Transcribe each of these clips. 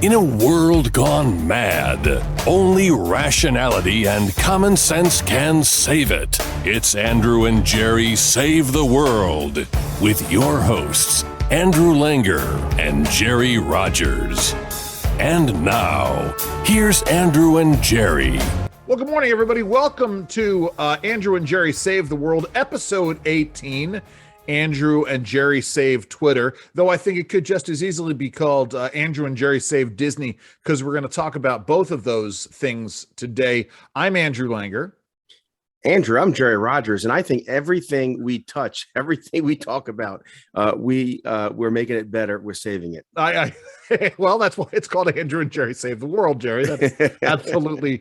In a world gone mad, only rationality and common sense can save it. It's Andrew and Jerry Save the World with your hosts, Andrew Langer and Jerry Rogers. And now, here's Andrew and Jerry. Well, good morning, everybody. Welcome to Andrew and Jerry Save the World, episode 18. Andrew and Jerry Save Twitter, though I think it could just as easily be called Andrew and Jerry Save Disney, because we're going to talk about both of those things today. I'm Andrew Langer. Andrew, I'm Jerry Rogers, and I think everything we touch, everything we talk about, we're making it better. We're saving it. Well, that's why it's called Andrew and Jerry Save the World, Jerry. That's absolutely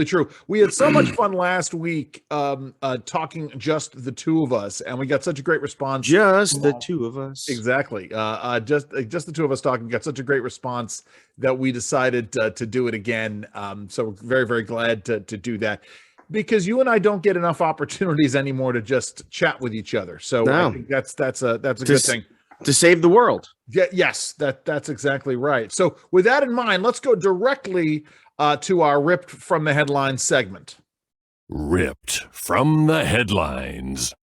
true. We had so much fun last week talking just the two of us, and we got such a great response. Just the two of us. Exactly. Just the two of us talking. Got such a great response that we decided to do it again. So we're very, very glad to do that. Because you and I don't get enough opportunities anymore to just chat with each other, so no. I think that's a good thing to save the world. Yeah, yes, that's exactly right. So with that in mind, let's go directly to our Ripped from the Headlines segment. Ripped from the Headlines.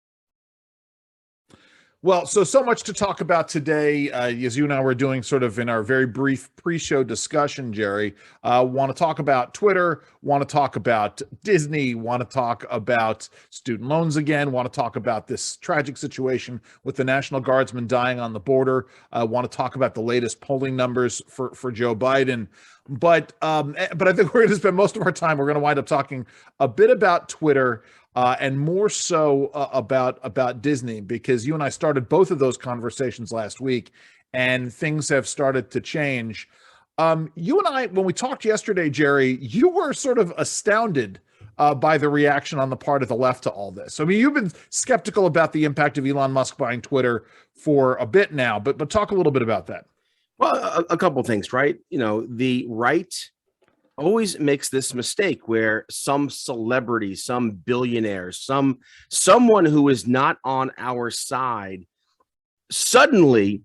Well, so much to talk about today, as you and I were doing sort of in our very brief pre-show discussion, Jerry. Want to talk about Twitter, want to talk about Disney, want to talk about student loans again, want to talk about this tragic situation with the National Guardsmen dying on the border, want to talk about the latest polling numbers for Joe Biden. But I think we're going to spend most of our time, we're going to wind up talking a bit about Twitter, and more so about Disney, because you and I started both of those conversations last week, and things have started to change. You and I, when we talked yesterday, Jerry, you were sort of astounded by the reaction on the part of the left to all this. I mean, you've been skeptical about the impact of Elon Musk buying Twitter for a bit now, but talk a little bit about that. Well, a couple of things, right? You know, the right always makes this mistake where some celebrity, some billionaire, someone who is not on our side suddenly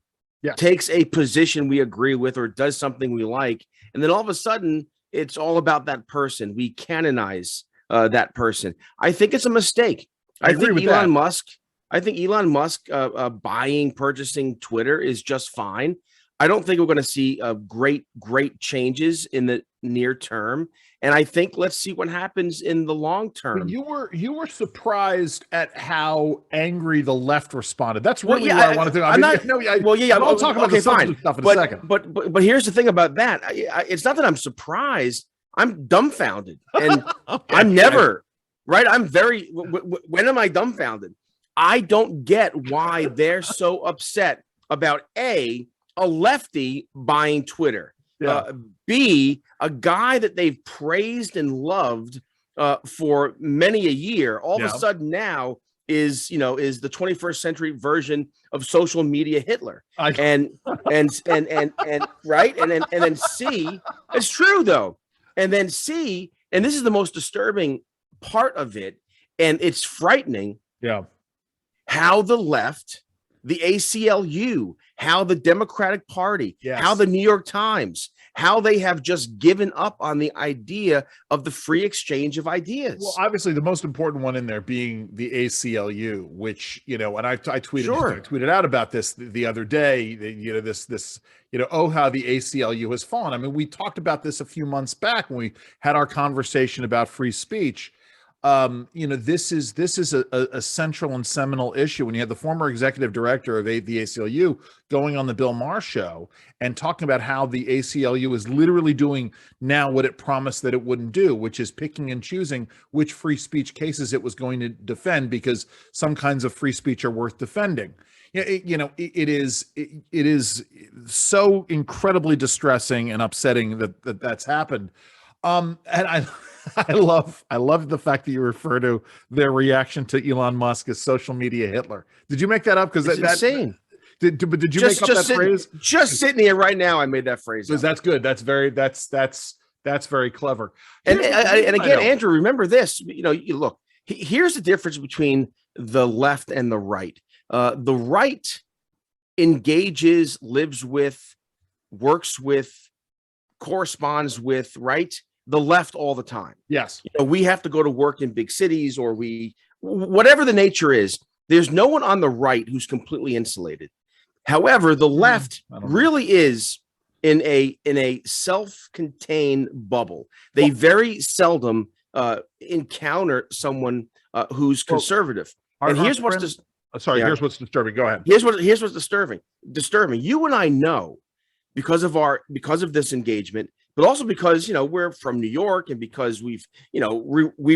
takes a position we agree with or does something we like, and then all of a sudden it's all about that person. We canonize that person. I think it's a mistake. I think Elon Musk purchasing Twitter is just fine. I don't think we're going to see great changes in the near term, and I think let's see what happens in the long term. You were surprised at how angry the left responded. That's really what I wanted to. I'll talk about the substance stuff in a second. But here's the thing about that. It's not that I'm surprised. I'm dumbfounded, and okay. I'm never right. I'm very. When am I dumbfounded? I don't get why they're so upset about a lefty buying Twitter, B, a guy that they've praised and loved for many a year, all of a sudden now is the 21st century version of social media Hitler. And right. And then C, it's true though. And then C, and this is the most disturbing part of it, and it's frightening. Yeah. How the left, the ACLU, how the Democratic Party, how the New York Times, how they have just given up on the idea of the free exchange of ideas. Well, obviously, the most important one in there being the ACLU, which, and I tweeted out about this the other day, how the ACLU has fallen. I mean, we talked about this a few months back when we had our conversation about free speech. This is a central and seminal issue when you had the former executive director of the ACLU going on the Bill Maher show and talking about how the ACLU is literally doing now what it promised that it wouldn't do, which is picking and choosing which free speech cases it was going to defend, because some kinds of free speech are worth defending. It is so incredibly distressing and upsetting that that's happened. And I love the fact that you refer to their reaction to Elon Musk as social media Hitler. Did you make that up? Because that's insane. Did you make up that phrase? Just sitting here right now, I made that phrase. Because that's good. That's very clever. And again, Andrew, remember this. Look. Here's the difference between the left and the right. The right engages, lives with, works with corresponds with, right, the left all the time. Yes. We have to go to work in big cities, or whatever the nature is. There's no one on the right who's completely insulated. However, the left really is in a self-contained bubble. They very seldom encounter someone who's conservative. And here's what's disturbing. Go ahead. Here's what's disturbing. You and I know, because of this engagement, but also because we're from New York, and because we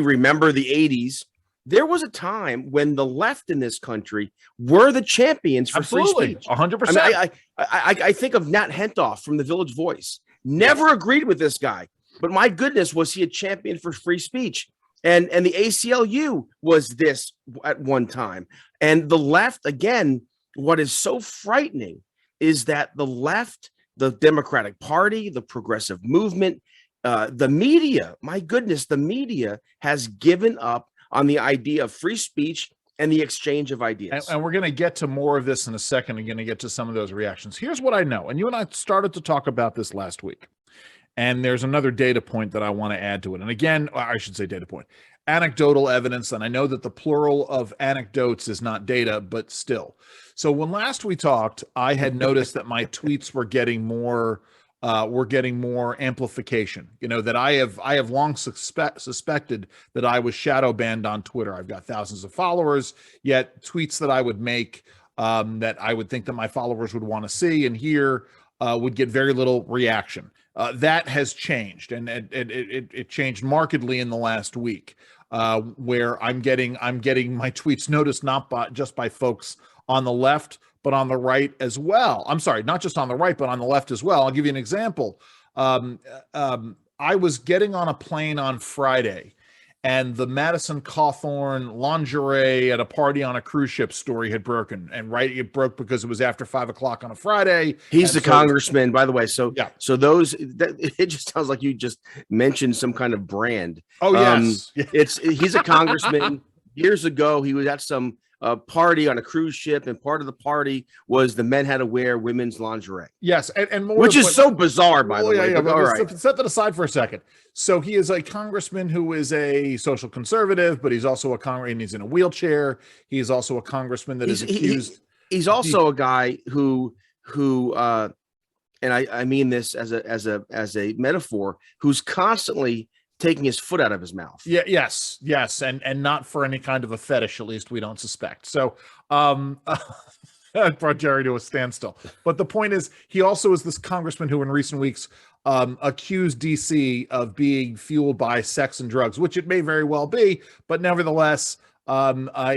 remember the 80s. There was a time when the left in this country were the champions for free speech. 100%. I think of Nat Hentoff from the Village Voice. Never agreed with this guy, but my goodness, was he a champion for free speech? And the ACLU was this at one time. And the left, again, what is so frightening is that the left, the Democratic Party, the progressive movement, the media, my goodness, the media has given up on the idea of free speech and the exchange of ideas. And we're going to get to more of this in a second. We're going to get to some of those reactions. Here's what I know. And you and I started to talk about this last week. And there's another data point that I want to add to it. And again, I should say data point, anecdotal evidence. And I know that the plural of anecdotes is not data, but still. So when last we talked, I had noticed that my tweets were getting more amplification. That I have long suspected that I was shadow banned on Twitter. I've got thousands of followers, yet tweets that I would make that I would think that my followers would want to see and hear would get very little reaction. That has changed, and it changed markedly in the last week, where I'm getting my tweets noticed not just by folks on the left, but on the right as well. I'm sorry, not just on the right, but on the left as well. I'll give you an example. I was getting on a plane on Friday, and the Madison Cawthorn lingerie at a party on a cruise ship story had broken. And it broke because it was after 5:00 on a Friday. He's the congressman, by the way. So yeah. So it just sounds like you just mentioned some kind of brand. Oh yes, he's a congressman. Years ago, he was at some party on a cruise ship, and part of the party was the men had to wear women's lingerie. Yes, and more, which is so bizarre, by the way. Yeah, all right, set that aside for a second. So he is a congressman who is a social conservative, but he's also and he's in a wheelchair. He's also a congressman that is accused. He's also a guy who and I mean this as a metaphor, who's constantly taking his foot out of his mouth. Yeah, yes, and not for any kind of a fetish, at least we don't suspect. So brought Jerry to a standstill. But the point is, he also is this congressman who in recent weeks accused DC of being fueled by sex and drugs, which it may very well be, but nevertheless, all I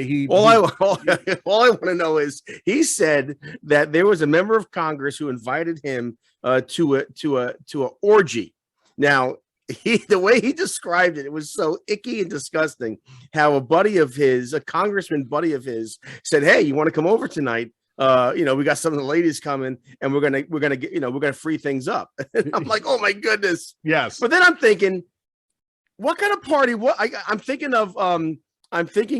want to know is, he said that there was a member of Congress who invited him to a orgy. Now, the way he described it, it was so icky and disgusting. How a congressman buddy of his said, "Hey, you want to come over tonight? We got some of the ladies coming, and we're gonna free things up." And I'm like, oh my goodness, yes. But then I'm thinking, what kind of party? I'm thinking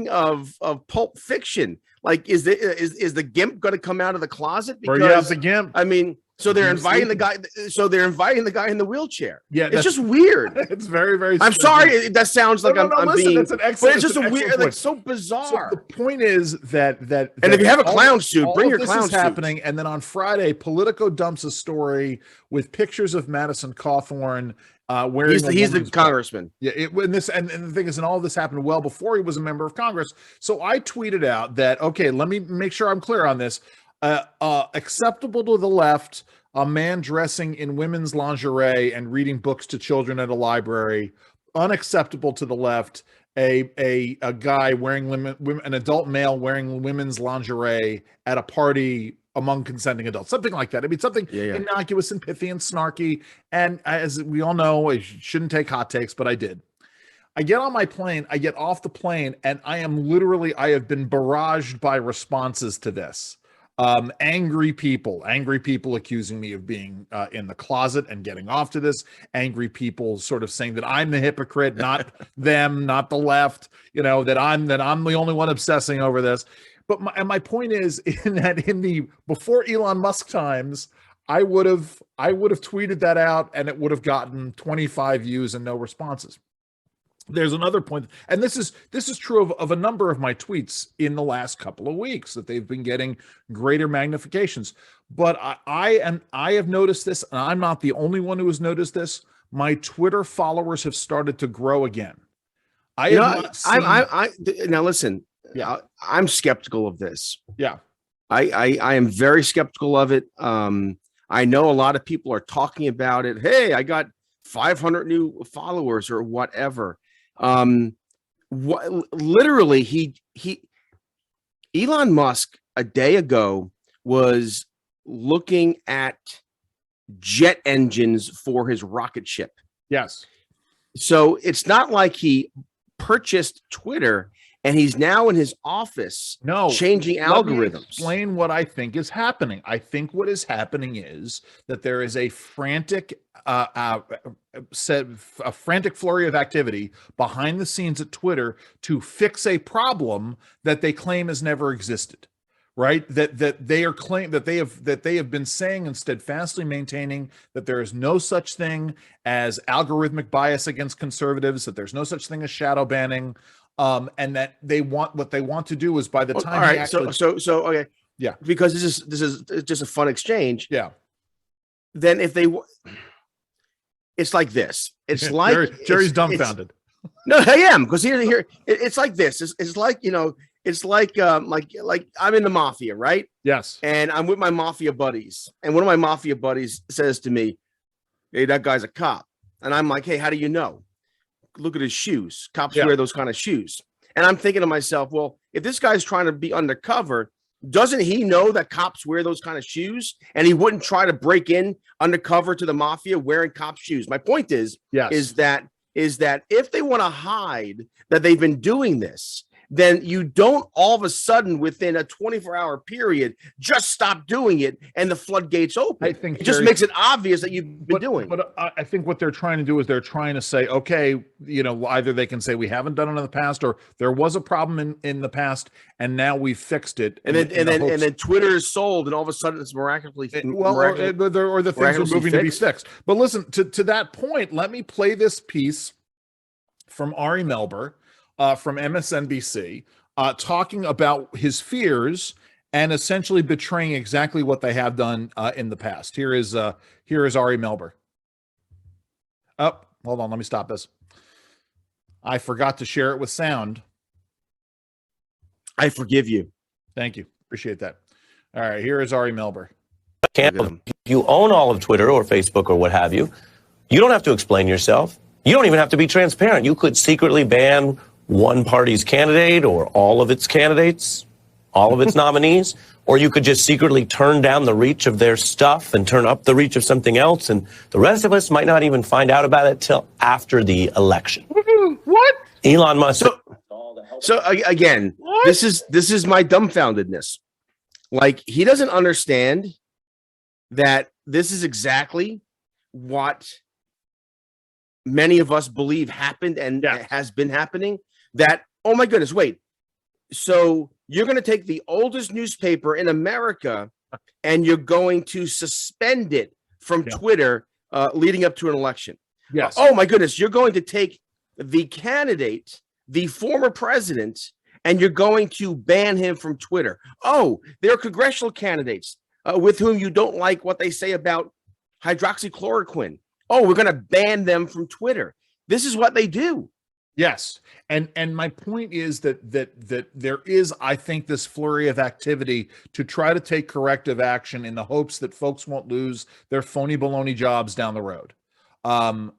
of Pulp Fiction. Like, is the gimp going to come out of the closet? Because the gimp. I mean. So they're inviting the guy. So they're inviting the guy in the wheelchair. Yeah, it's just weird. It's very, very. I'm sorry. That sounds like I'm being. That's an excellent. But it's just a weird. It's so bizarre. So the point is that. And if you have a clown suit, bring your clown suit. Happening, and then on Friday, Politico dumps a story with pictures of Madison Cawthorn wearing. He's the congressman. Yeah, and the thing is, and all this happened well before he was a member of Congress. So I tweeted out that, okay, let me make sure I'm clear on this. Acceptable to the left, a man dressing in women's lingerie and reading books to children at a library. Unacceptable to the left, a guy wearing an adult male wearing women's lingerie at a party among consenting adults, something like that. I mean, something innocuous and pithy and snarky. And as we all know, I shouldn't take hot takes, but I did. I get on my plane, I get off the plane, and I have been barraged by responses to this. Angry people accusing me of being in the closet and getting off to this. Angry people sort of saying that I'm the hypocrite, not them, not the left. That I'm the only one obsessing over this. But my point is, in the before Elon Musk times, I would have tweeted that out and it would have gotten 25 views and no responses. There's another point, and this is true of a number of my tweets in the last couple of weeks, that they've been getting greater magnifications. But I have noticed this, and I'm not the only one who has noticed this. My Twitter followers have started to grow again. Now listen. Yeah, I'm skeptical of this. Yeah, I am very skeptical of it. I know a lot of people are talking about it. Hey, I got 500 new followers or whatever. Literally, Elon Musk a day ago was looking at jet engines for his rocket ship. Yes. So it's not like he purchased Twitter and he's now in his office changing algorithms. Me explain what I think is happening. I think what is happening is that there is a frantic flurry of activity behind the scenes at Twitter to fix a problem that they claim has never existed. Right, that they have been saying and steadfastly maintaining that there is no such thing as algorithmic bias against conservatives, that there's no such thing as shadow banning, and that what they want to do is, by the time, all right, so okay, yeah, because this is just a fun exchange, yeah. Then if it's like this, it's like Jerry's dumbfounded. No, I am, because here it's like this. It's like, it's like I'm in the mafia, right? Yes. And I'm with my mafia buddies, and one of my mafia buddies says to me, "Hey, that guy's a cop," and I'm like, "Hey, how do you know? Look at his shoes. Cops wear those kind of shoes." And I'm thinking to myself, well, if this guy's trying to be undercover, doesn't he know that cops wear those kind of shoes? And he wouldn't try to break in undercover to the mafia wearing cop shoes. My point is that if they want to hide that they've been doing this, then you don't all of a sudden within a 24-hour period just stop doing it and the floodgates open. I think it just makes it obvious that you've been doing. But I think what they're trying to do is they're trying to say, okay, either they can say we haven't done it in the past, or there was a problem in the past and now we've fixed it. And then Twitter is sold, and all of a sudden it's miraculously or the things are moving to be fixed. But listen, to that point, let me play this piece from Ari Melber, from MSNBC, talking about his fears and essentially betraying exactly what they have done in the past. Here is Ari Melber. Oh, hold on, let me stop this. I forgot to share it with sound. I forgive you. Thank you. Appreciate that. All right, here is Ari Melber. You own all of Twitter or Facebook or what have you. You don't have to explain yourself. You don't even have to be transparent. You could secretly ban one party's candidate or all of its candidates, all of its nominees, or you could just secretly turn down the reach of their stuff and turn up the reach of something else, and the rest of us might not even find out about it till after the election. What? Elon Musk. So again, what? This is my dumbfoundedness. Like, he doesn't understand that this is exactly what many of us believe happened and has been happening. That, oh my goodness, wait. So you're going to take the oldest newspaper in America and you're going to suspend it from Twitter leading up to an election. Yes. Oh my goodness. You're going to take the candidate, the former president, and you're going to ban him from Twitter. Oh, there are congressional candidates with whom you don't like what they say about hydroxychloroquine. Oh, we're going to ban them from Twitter. This is what they do. Yes. And my point is that there is, I think, this flurry of activity to try to take corrective action in the hopes that folks won't lose their phony baloney jobs down the road. Well,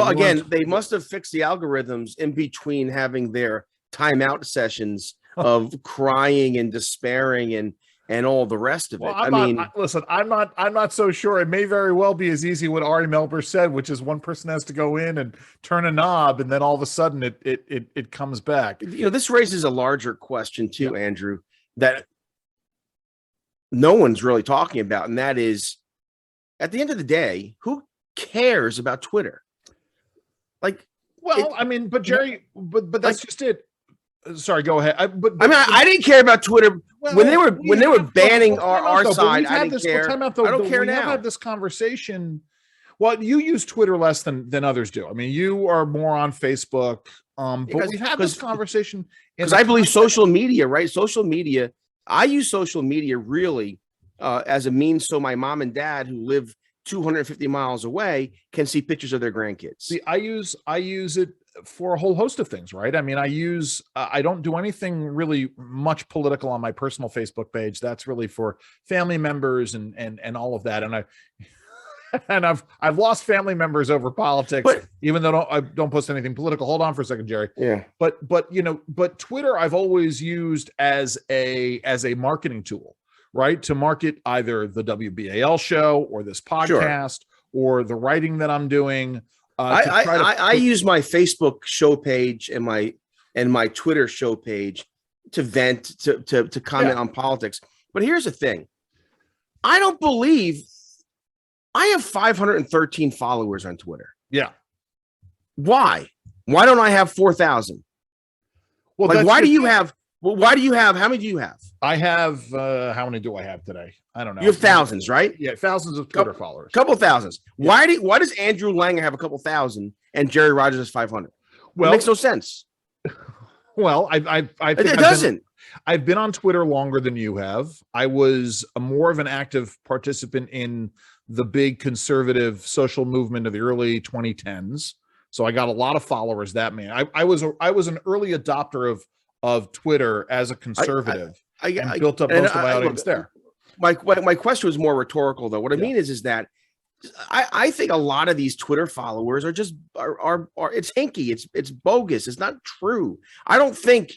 again, they must have fixed the algorithms in between having their timeout sessions of crying and despairing and all the rest of it. I'm not so sure. It may very well be as easy what Ari Melber said, which is one person has to go in and turn a knob, and then all of a sudden it comes back. This raises a larger question too, Andrew, that no one's really talking about, and that is, at the end of the day, who cares about Twitter? Like, but Jerry, but that's just it. sorry, go ahead. I mean, I didn't care about Twitter when they were banning our side. I didn't care. I don't care now. We have had this conversation. Well, you use Twitter less than others do. I mean, you are more on Facebook. But we've had this conversation because I believe social media, right? Social media. I use social media really as a means so my mom and dad who live 250 miles away can see pictures of their grandkids. See, I use it for a whole host of things, right? I mean, I don't do anything really much political on my personal Facebook page. That's really for family members and all of that. And I've lost family members over politics, even though I don't post anything political. Hold on for a second, Jerry. Yeah. But Twitter I've always used as a marketing tool, right? To market either the WBAL show or this podcast or the writing that I'm doing. I use my Facebook show page and my Twitter show page to vent, to comment on politics. But here's the thing. I don't believe I have 513 followers on Twitter. Yeah. Why? Why don't I have 4,000? Well, why do you have how many do you have? I have how many do I have today? I don't know. You have thousands, right? Yeah, thousands of Twitter followers. Couple thousands. Yeah. Why does Andrew Langer have a couple thousand and Jerry Rogers has 500? Well, it makes no sense. Well, I think it doesn't. I've been on Twitter longer than you have. I was more of an active participant in the big conservative social movement of the early 2010s. So I got a lot of followers that man. I was an early adopter of Twitter as a conservative and built up most of my audience there. My question was more rhetorical though. What I mean is that I think a lot of these Twitter followers are just are it's hinky. It's bogus. It's not true. I don't think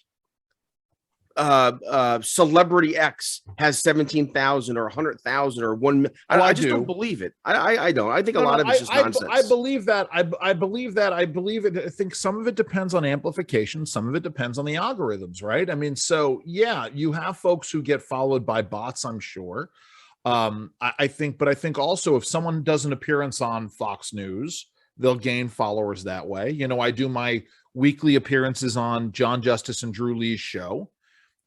Celebrity X has 17,000 or 100,000 or 1 million. I just don't believe it. I don't. I think a lot of it's just nonsense. I believe that. I believe it. I think some of it depends on amplification. Some of it depends on the algorithms, right? I mean, so yeah, you have folks who get followed by bots, I'm sure. I think also if someone does an appearance on Fox News, they'll gain followers that way. You know, I do my weekly appearances on John Justice and Drew Lee's show.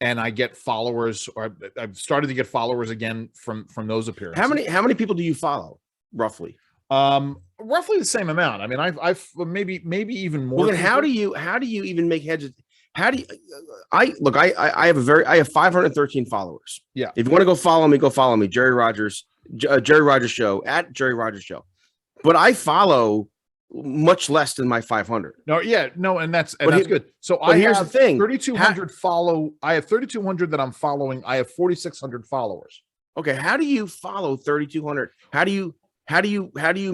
And I get followers, or I've started to get followers again from those appearances. How many people do you follow, roughly? Roughly the same amount. I mean, I've maybe even more. Well, then how do you even make heads? How do you? I have 513 followers. Yeah. If you want to go follow me. Jerry Rogers Show at Jerry Rogers Show. But I follow much less than my 500. And that's good. So here's the thing: 3,200 follow. I have 3,200 that I'm following. I have 4,600 followers. Okay, how do you follow 3,200? How do you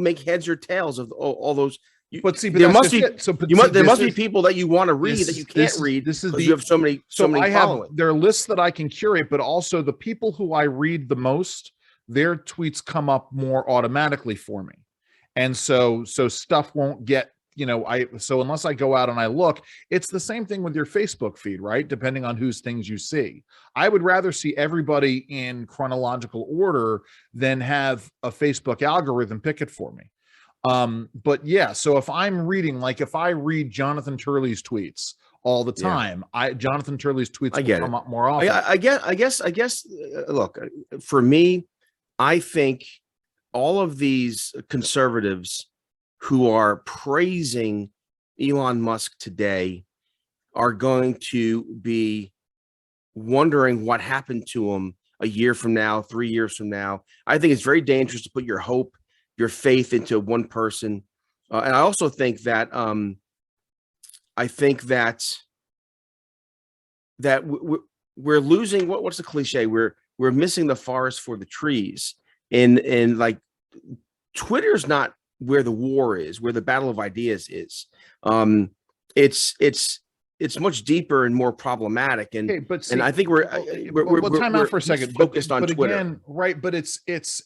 make heads or tails of all those? There must be people that you want to read that you can't read. You have so many following. There are lists that I can curate, but also the people who I read the most, their tweets come up more automatically for me. And so stuff won't get, so unless I go out and I look, it's the same thing with your Facebook feed, right? Depending on whose things you see. I would rather see everybody in chronological order than have a Facebook algorithm pick it for me. But yeah, so if I'm reading, like if I read Jonathan Turley's tweets all the time, Jonathan Turley's tweets will come up more often. I guess, look, for me, I think all of these conservatives who are praising Elon Musk today are going to be wondering what happened to him a year from now, 3 years from now. I think it's very dangerous to put your hope, your faith into one person. And I also think that we're losing what's the cliche? We're missing the forest for the trees. And like Twitter's not where the war is, where the battle of ideas is. It's much deeper and more problematic. And and I think we're time out for a second. Focused on Twitter, again, right? But it's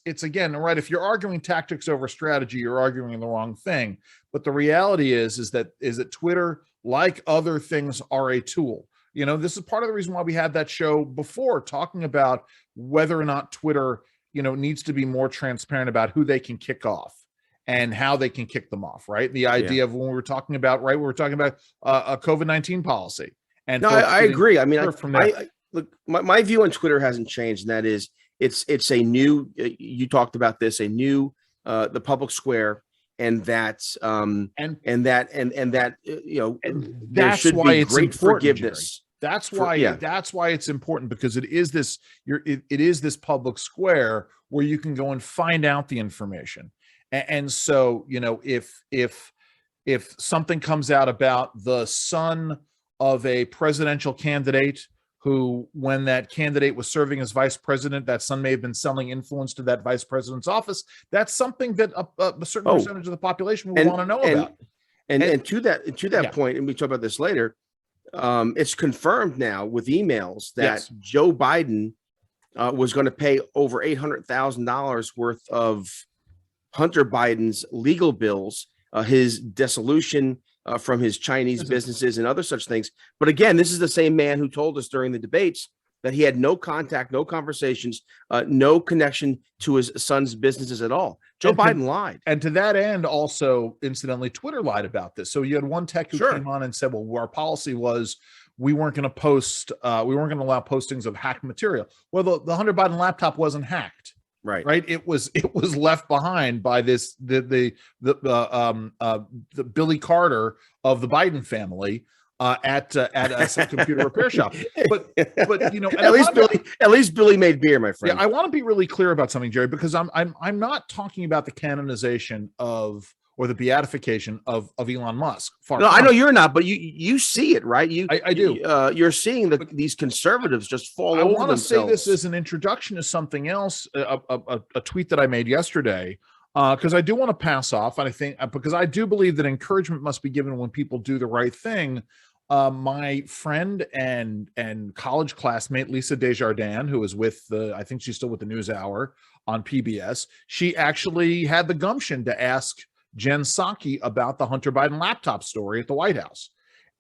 again, right. If you're arguing tactics over strategy, you're arguing the wrong thing. But the reality is that Twitter, like other things, are a tool. This is part of the reason why we had that show before, talking about whether or not Twitter needs to be more transparent about who they can kick off and how they can kick them off, right? The idea of when we were talking about, a COVID-19 policy And no, I agree. I mean, look, my view on Twitter hasn't changed, and that is it's a new. You talked about this, a new the public square, and that there should be great forgiveness. That's why it's important, because it is this public square where you can go and find out the information. And so, if something comes out about the son of a presidential candidate who, when that candidate was serving as vice president, that son may have been selling influence to that vice president's office, that's something that a certain percentage of the population will want to know about. And to that point, and we talk about this later, it's confirmed now with emails that Joe Biden was going to pay over $800,000 worth of Hunter Biden's legal bills, his dissolution from his Chinese businesses and other such things. But again, this is the same man who told us during the debates that he had no contact, no conversations, no connection to his son's businesses at all. Joe Biden lied. And to that end, also, incidentally, Twitter lied about this. So you had one tech who came on and said, well, our policy was we weren't going to post, we weren't going to allow postings of hacked material. Well, the Hunter Biden laptop wasn't hacked. Right. It was left behind by the Billy Carter of the Biden family at some computer repair shop. But at least Billy made beer, my friend. Yeah, I want to be really clear about something, Jerry, because I'm not talking about the canonization or the beatification of Elon Musk. I know you're not, but you see it, right? I do. You're seeing these conservatives just fall over themselves. I want to say this as an introduction to something else, a tweet that I made yesterday, because I do want to pass off, and I think because I do believe that encouragement must be given when people do the right thing. My friend and college classmate Lisa Desjardins, who is with I think she's still with the NewsHour on PBS, she actually had the gumption to ask Jen Psaki about the Hunter Biden laptop story at the White House.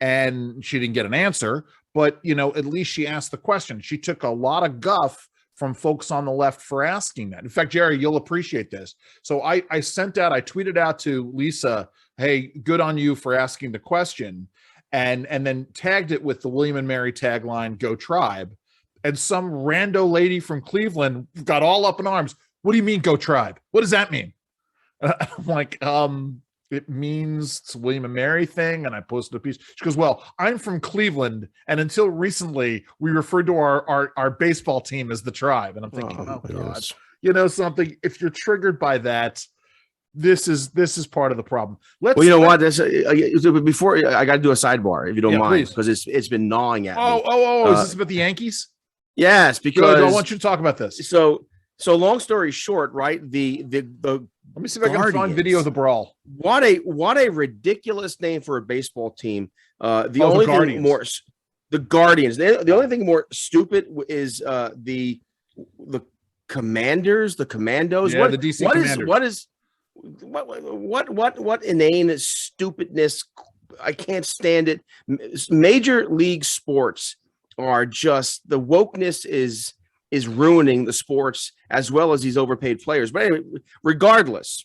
And she didn't get an answer, but, at least she asked the question. She took a lot of guff from folks on the left for asking that. In fact, Jerry, you'll appreciate this. So I tweeted out to Lisa, hey, good on you for asking the question. And then tagged it with the William and Mary tagline, Go Tribe. And some rando lady from Cleveland got all up in arms. What do you mean, Go Tribe? What does that mean? I'm like, it means it's a William and Mary thing. And I posted a piece. She goes, well, I'm from Cleveland, and until recently, we referred to our baseball team as the Tribe. And I'm thinking, oh God, something. If you're triggered by that, this is part of the problem. What? Before I got to do a sidebar, if you don't mind, because it's been gnawing at me. Is this about the Yankees? Yes, because I want you to talk about this. So long story short, right? The let me see if I can find video of the brawl. What a ridiculous name for a baseball team. The only thing more the Guardians. The only thing more stupid is the Commanders, the Commandos. Yeah, the DC Commanders. What inane stupidness. I can't stand it. Major league sports are just, the wokeness is ruining the sports as well as these overpaid players. But anyway, regardless,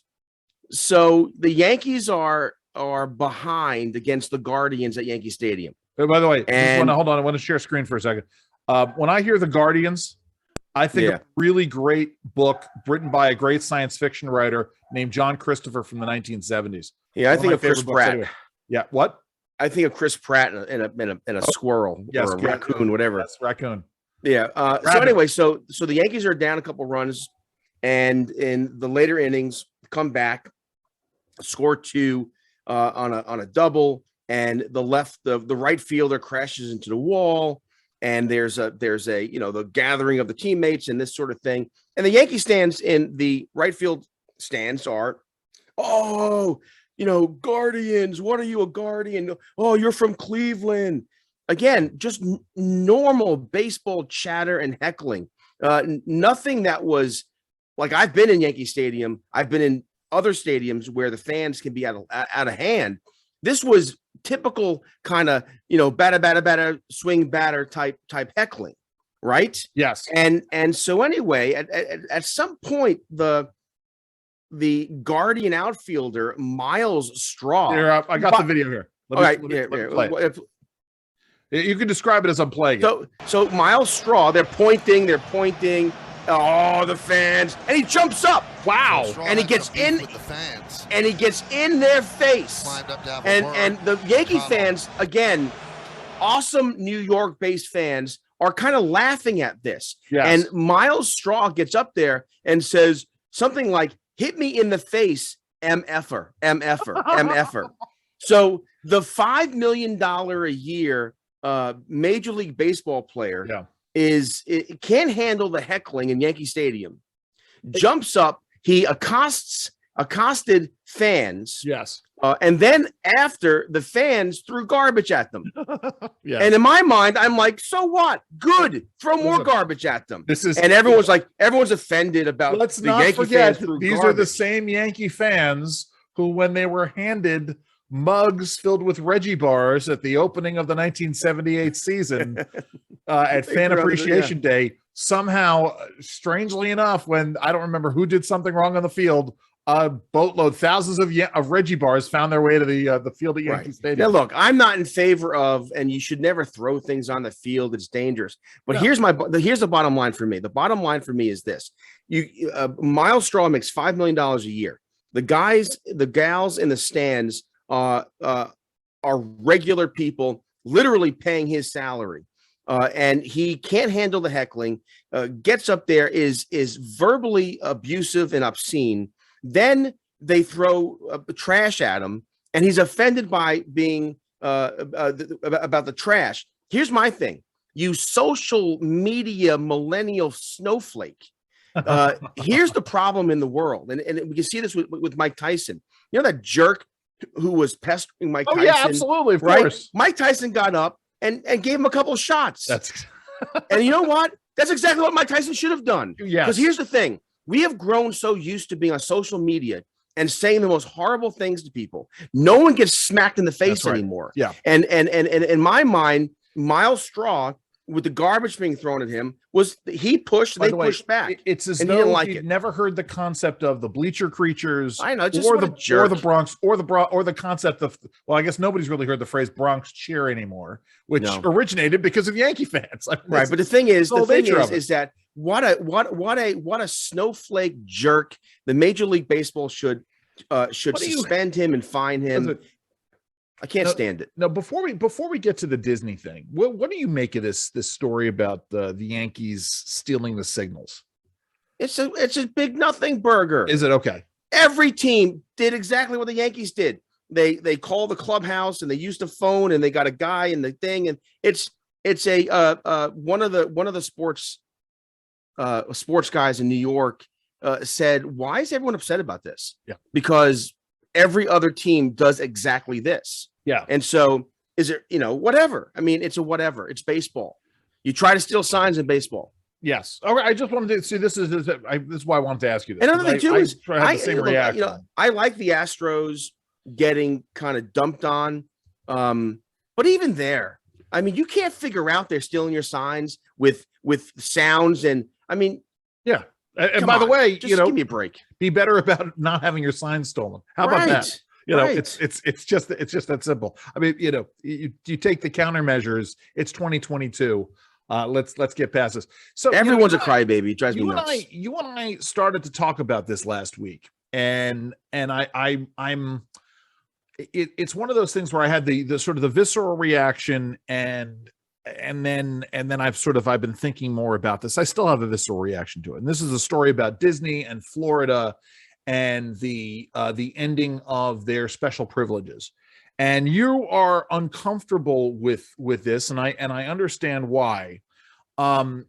so the Yankees are behind against the Guardians at Yankee Stadium. By the way, hold on. I want to share screen for a second. When I hear the Guardians, I think a really great book written by a great science fiction writer named John Christopher from the 1970s. Yeah, I think of Chris Pratt. Anyway. Yeah, what? I think of Chris Pratt in a squirrel or a raccoon, whatever. That's raccoon. Yeah. So anyway, so the Yankees are down a couple runs, and in the later innings, come back, score 2 on a double, and the right fielder crashes into the wall, and there's a the gathering of the teammates and this sort of thing, and the Yankee stands in the right field stands are, Guardians. What are you, a Guardian? Oh, you're from Cleveland. Again, just normal baseball chatter and heckling. Nothing that was like, I've been in Yankee Stadium. I've been in other stadiums where the fans can be out of hand. This was typical kind of, batter, swing batter type heckling, right? Yes. And so anyway, at some point, the Guardian outfielder, Miles Straw. I got the video here. Let me play it. You can describe it as I'm playing it. So Miles Straw, they're pointing. Oh, the fans. And he jumps up. Wow. And he gets in with the fans. And he gets in their face. And the Yankee fans, again, awesome New York-based fans, are kind of laughing at this. Yes. And Miles Straw gets up there and says something like, hit me in the face, MFer, MFer, MFer. So the $5 million a year Major League Baseball player it can't handle the heckling in Yankee Stadium. Jumps up, he accosted fans. Yes. And then after, the fans threw garbage at them. Yes. And in my mind, I'm like, so what? Good. Throw more garbage at them. Everyone's offended about. Let's not Yankee forget, these are the same Yankee fans who, when they were handed mugs filled with Reggie bars at the opening of the 1978 season at Fan Appreciation Day, somehow, strangely enough, when I don't remember who did something wrong on the field, a boatload, thousands of Reggie bars found their way to the field at Yankee Stadium. Now, look, I'm not in favor of, and you should never throw things on the field. It's dangerous. But here's the bottom line for me. The bottom line for me is this: Miles Straw makes $5 million a year. The guys, the gals in the stands are regular people, literally paying his salary. And he can't handle the heckling, gets up there, is verbally abusive and obscene. Then they throw trash at him, and he's offended by being about the trash. Here's my thing. You social media millennial snowflake. Here's the problem in the world. And we can see this with Mike Tyson. You know that jerk who was pestering Mike Tyson? Yeah, absolutely. Of course. Mike Tyson got up and gave him a couple of shots. And you know what? That's exactly what Mike Tyson should have done. Yes. Because here's the thing. We have grown so used to being on social media and saying the most horrible things to people. No one gets smacked in the face anymore. Yeah. And in my mind, Miles Straw, with the garbage being thrown at him, he pushed, they pushed back. It's as though you've never heard the concept of the bleacher creatures, I know, or the Bronx, or the concept of, well, I guess nobody's really heard the phrase Bronx cheer anymore, which originated because of Yankee fans. I mean, right, but the thing is that what a snowflake jerk. The Major League Baseball should suspend him and fine him. I can't stand it. No, before we get to the Disney thing, what do you make of this story about the Yankees stealing the signals? It's a big nothing burger. Is it okay? Every team did exactly what the Yankees did. They call the clubhouse and they used the phone and they got a guy in the thing, and it's one of the sports guys in New York said, why is everyone upset about this? Yeah, because every other team does exactly this. Yeah. And so is it, whatever. I mean, it's a whatever. It's baseball. You try to steal signs in baseball. Yes. All right. I just wanted to see, this is why I wanted to ask you this. Another thing too is I the same reaction. I like the Astros getting kind of dumped on. But even there, I mean, you can't figure out they're stealing your signs with sounds. And I mean, yeah. And by the way, just give me a break. Be better about not having your signs stolen. How about that? It's just that simple. I mean, you take the countermeasures. It's 2022. Let's get past this. So everyone's a crybaby. It drives me nuts. You and I started to talk about this last week, and it's one of those things where I had the sort of the visceral reaction, and then I've been thinking more about this. I still have a visceral reaction to it. And this is a story about Disney and Florida and the ending of their special privileges. And you are uncomfortable with this, and I understand why. I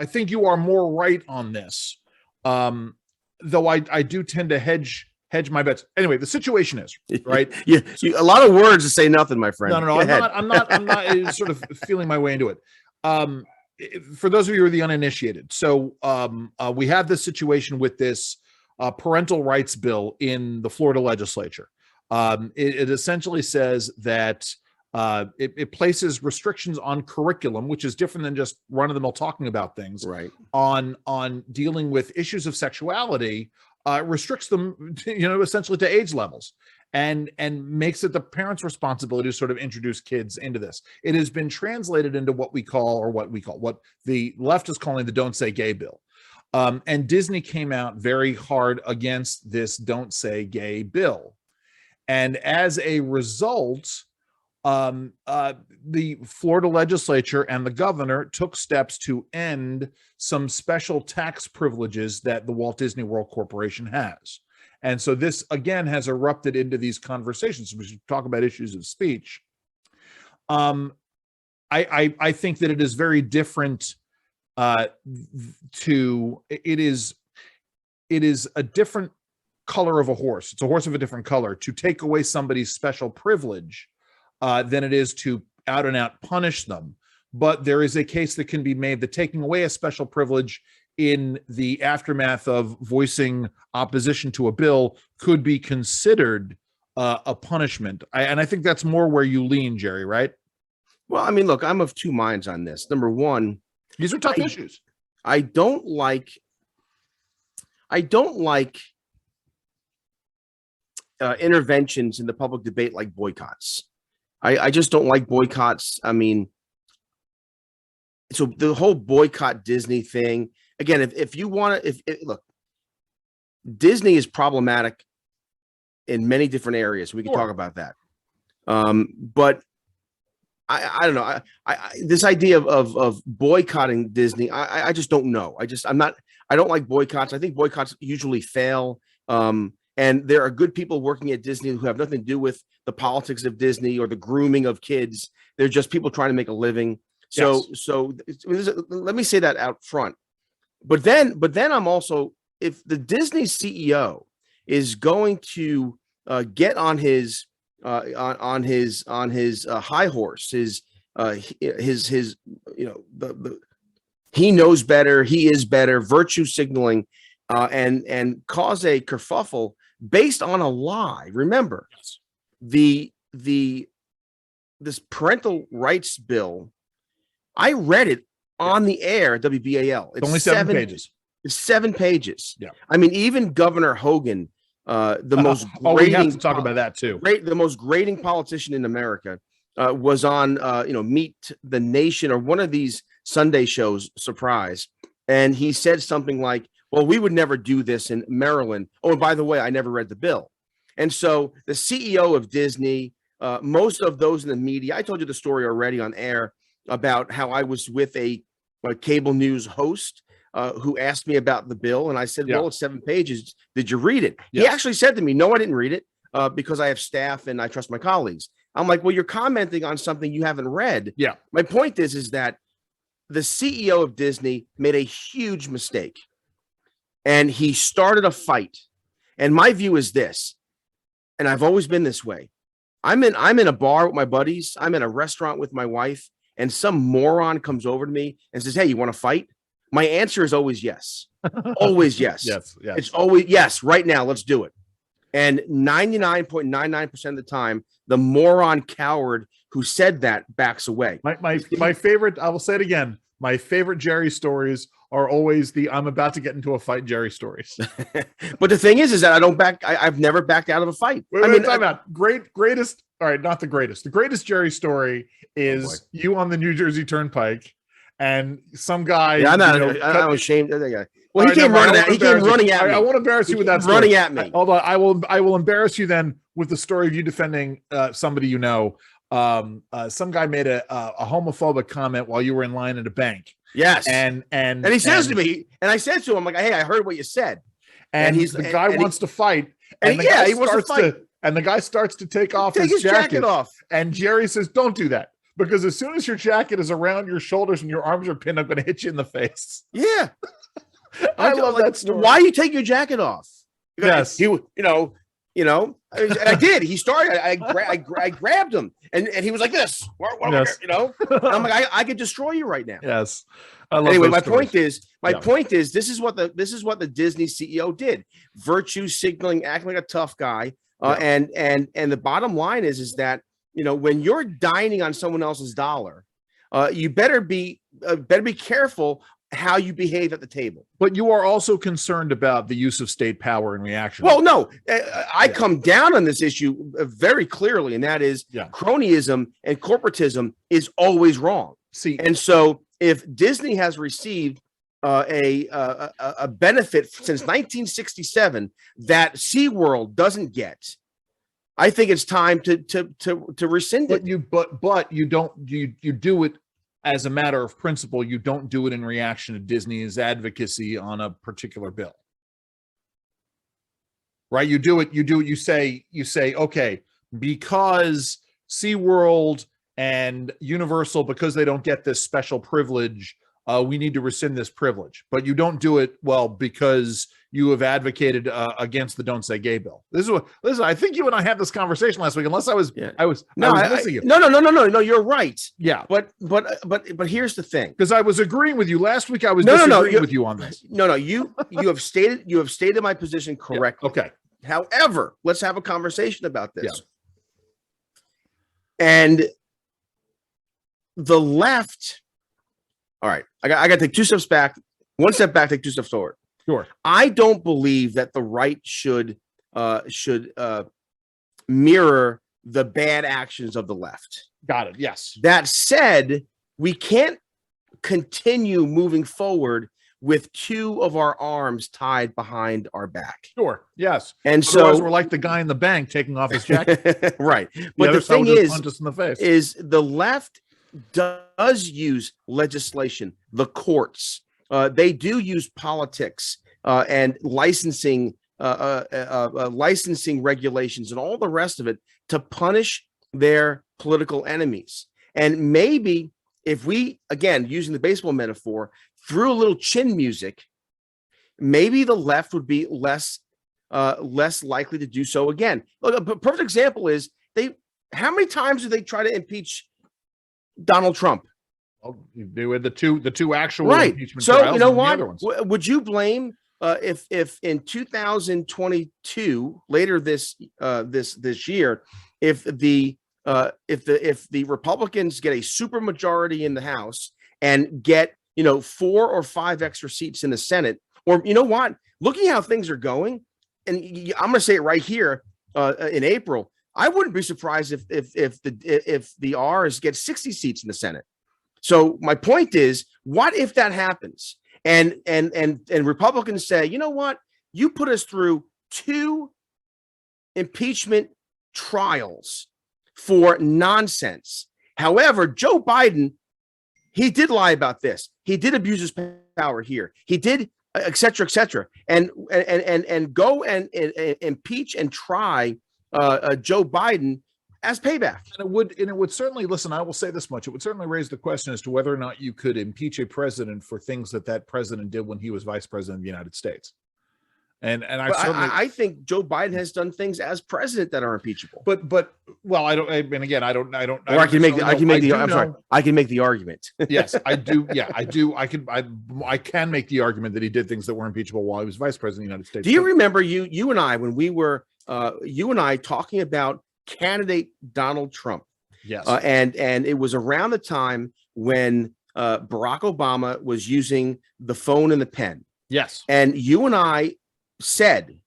think you are more right on this. Though I do tend to hedge my bets. Anyway, the situation is right. Yeah, a lot of words to say nothing, my friend. No. I'm not sort of feeling my way into it. For those of you who are the uninitiated, so we have this situation with this parental rights bill in the Florida legislature. It essentially says that it places restrictions on curriculum, which is different than just run-of-the-mill talking about things. Right. On dealing with issues of sexuality, restricts them, essentially to age levels. and makes it the parents' responsibility to sort of introduce kids into this. It has been translated into what the left is calling the Don't Say Gay bill. And Disney came out very hard against this Don't Say Gay bill. And as a result, the Florida legislature and the governor took steps to end some special tax privileges that the Walt Disney World Corporation has. And so this, again, has erupted into these conversations. We should talk about issues of speech. I think that it is very different it is a different color of a horse. It's a horse of a different color to take away somebody's special privilege than it is to out and out punish them. But there is a case that can be made that taking away a special privilege in the aftermath of voicing opposition to a bill could be considered a punishment. And I think that's more where you lean, Jerry, right? Well, I mean, look, I'm of two minds on this. Number one, these are tough issues. I don't like interventions in the public debate like boycotts. I just don't like boycotts. I mean, so the whole boycott Disney thing, again, if you want to, look, Disney is problematic in many different areas. We can talk about that. But I don't know. This idea of boycotting Disney, I just don't know. I don't like boycotts. I think boycotts usually fail. And there are good people working at Disney who have nothing to do with the politics of Disney or the grooming of kids. They're just people trying to make a living. So let me say that out front. But then I'm also, if the Disney CEO is going to get on his high horse, his he knows better, he is better, virtue signaling, and cause a kerfuffle based on a lie. Remember, this parental rights bill, I read it on the air, WBAL. It's only 7 pages. It's 7 pages. Yeah. I mean, even Governor Hogan, the most we have to talk about that too. The most grating politician in America, was on Meet the Nation or one of these Sunday shows, Surprise, and he said something like, well, we would never do this in Maryland. Oh, and by the way, I never read the bill. And so the CEO of Disney, most of those in the media, I told you the story already on air about how I was with a cable news host who asked me about the bill. And I said, well, it's 7 pages. Did you read it? He actually said to me, no, I didn't read it because I have staff and I trust my colleagues. I'm like, well, you're commenting on something you haven't read. Yeah. My point is that the CEO of Disney made a huge mistake and he started a fight. And my view is this, and I've always been this way. I'm in a bar with my buddies. I'm in a restaurant with my wife, and some moron comes over to me and says, hey, you want to fight? My answer is always yes. Always yes. Yes. It's always yes. Right now, let's do it. And 99.99% of the time, the moron coward who said that backs away. My favorite, I will say it again, my favorite Jerry stories are always the I'm about to get into a fight Jerry stories. But the thing is that I've never backed out of a fight. Time out. Greatest. All right, not the greatest. The greatest Jerry story is you on the New Jersey Turnpike and some guy. Yeah, I'm ashamed of that guy. Well, he came running at me. I won't embarrass you with that story. Running at me. Hold on. I will embarrass you then with the story of you defending somebody you know. Some guy made a homophobic comment while you were in line at a bank. Yes. And he says to me, and I said to him, like, hey, I heard what you said. And the guy wants to fight. And he wants to fight. And the guy starts to take off his jacket off. And Jerry says, don't do that. Because as soon as your jacket is around your shoulders and your arms are pinned, I'm going to hit you in the face. Yeah. I love that story. Why you take your jacket off? Yes. And I did. He started. I grabbed him, and he was like this. Yes. And I'm like, I could destroy you right now. Yes. Anyway, my point is, this is what the Disney CEO did: virtue signaling, acting like a tough guy. And the bottom line is that when you're dining on someone else's dollar, you better be careful how you behave at the table. But you are also concerned about the use of state power in reaction. Well, no, I come down on this issue very clearly, and that is cronyism and corporatism is always wrong. See, and so if Disney has received a benefit since 1967 that SeaWorld doesn't get, I think it's time to rescind it. But you do it as a matter of principle. You don't do it in reaction to Disney's advocacy on a particular bill, right? You say, okay, because SeaWorld and Universal, because they don't get this special privilege, we need to rescind this privilege. But you don't do it, well, because you have advocated against the Don't Say Gay bill. Listen, I think you and I had this conversation last week, unless I was missing you. No, you're right. Yeah. But here's the thing. Because I was agreeing with you last week. I was disagreeing with you on this. No, you have stated my position correctly. Yeah, okay. However, let's have a conversation about this. Yeah. And the left, all right, I got to take 2 steps back, 1 step back, take 2 steps forward. Sure. I don't believe that the right should mirror the bad actions of the left. Got it. Yes. That said, we can't continue moving forward with 2 of our arms tied behind our back. Sure. Yes. And otherwise, so we're like the guy in the bank taking off his jacket. Right. But the thing is the left does use legislation, the courts. They do use politics and licensing regulations and all the rest of it to punish their political enemies. And maybe if we, again, using the baseball metaphor, threw a little chin music, maybe the left would be less likely to do so again. Look, a perfect example is how many times do they try to impeach Donald Trump? They were the two actual impeachment so trials. You know what? Would you blame if in 2022, later this year, if the Republicans get a supermajority in the House and get 4 or 5 extra seats in the Senate, or you know what? Looking how things are going, and I'm going to say it right here in April, I wouldn't be surprised if the R's get 60 seats in the Senate. So my point is, what if that happens and Republicans say, you know what, you put us through 2 impeachment trials for nonsense. However, Joe Biden, he did lie about this. He did abuse his power here. He did, et cetera, and go and impeach and try Joe Biden as payback. And it would certainly, listen, I will say this much. It would certainly raise the question as to whether or not you could impeach a president for things that president did when he was vice president of the United States. And I think Joe Biden has done things as president that are impeachable. But well, I can make the argument. Yes, I do. Yeah, I do. I can make the argument that he did things that were impeachable while he was vice president of the United States. Do you remember you and I, when we were talking about candidate Donald Trump? Yes. And it was around the time when Barack Obama was using the phone and the pen. Yes. And you and I said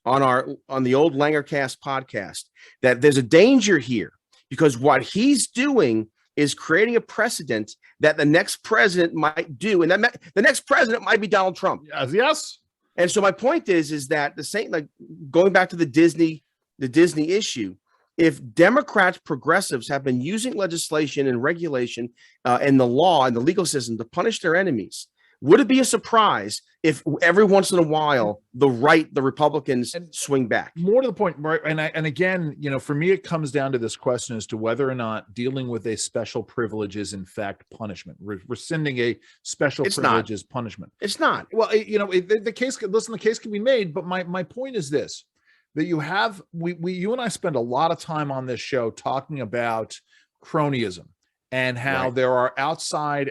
on the old Langercast podcast that there's a danger here, because what he's doing is creating a precedent that the next president might do, and that the next president might be Donald Trump. Yes. And so my point is that the same, like going back to the Disney issue, if Democrats, progressives have been using legislation and regulation and the law and the legal system to punish their enemies, would it be a surprise if every once in a while the Republicans swing back? More to the point, right? And again, for me, it comes down to this question as to whether or not dealing with a special privilege is in fact punishment. Rescinding a special privilege is punishment. It's not. Well, the case. Listen, the case can be made, but my point is this: that you and I spend a lot of time on this show talking about cronyism. And how there are outsized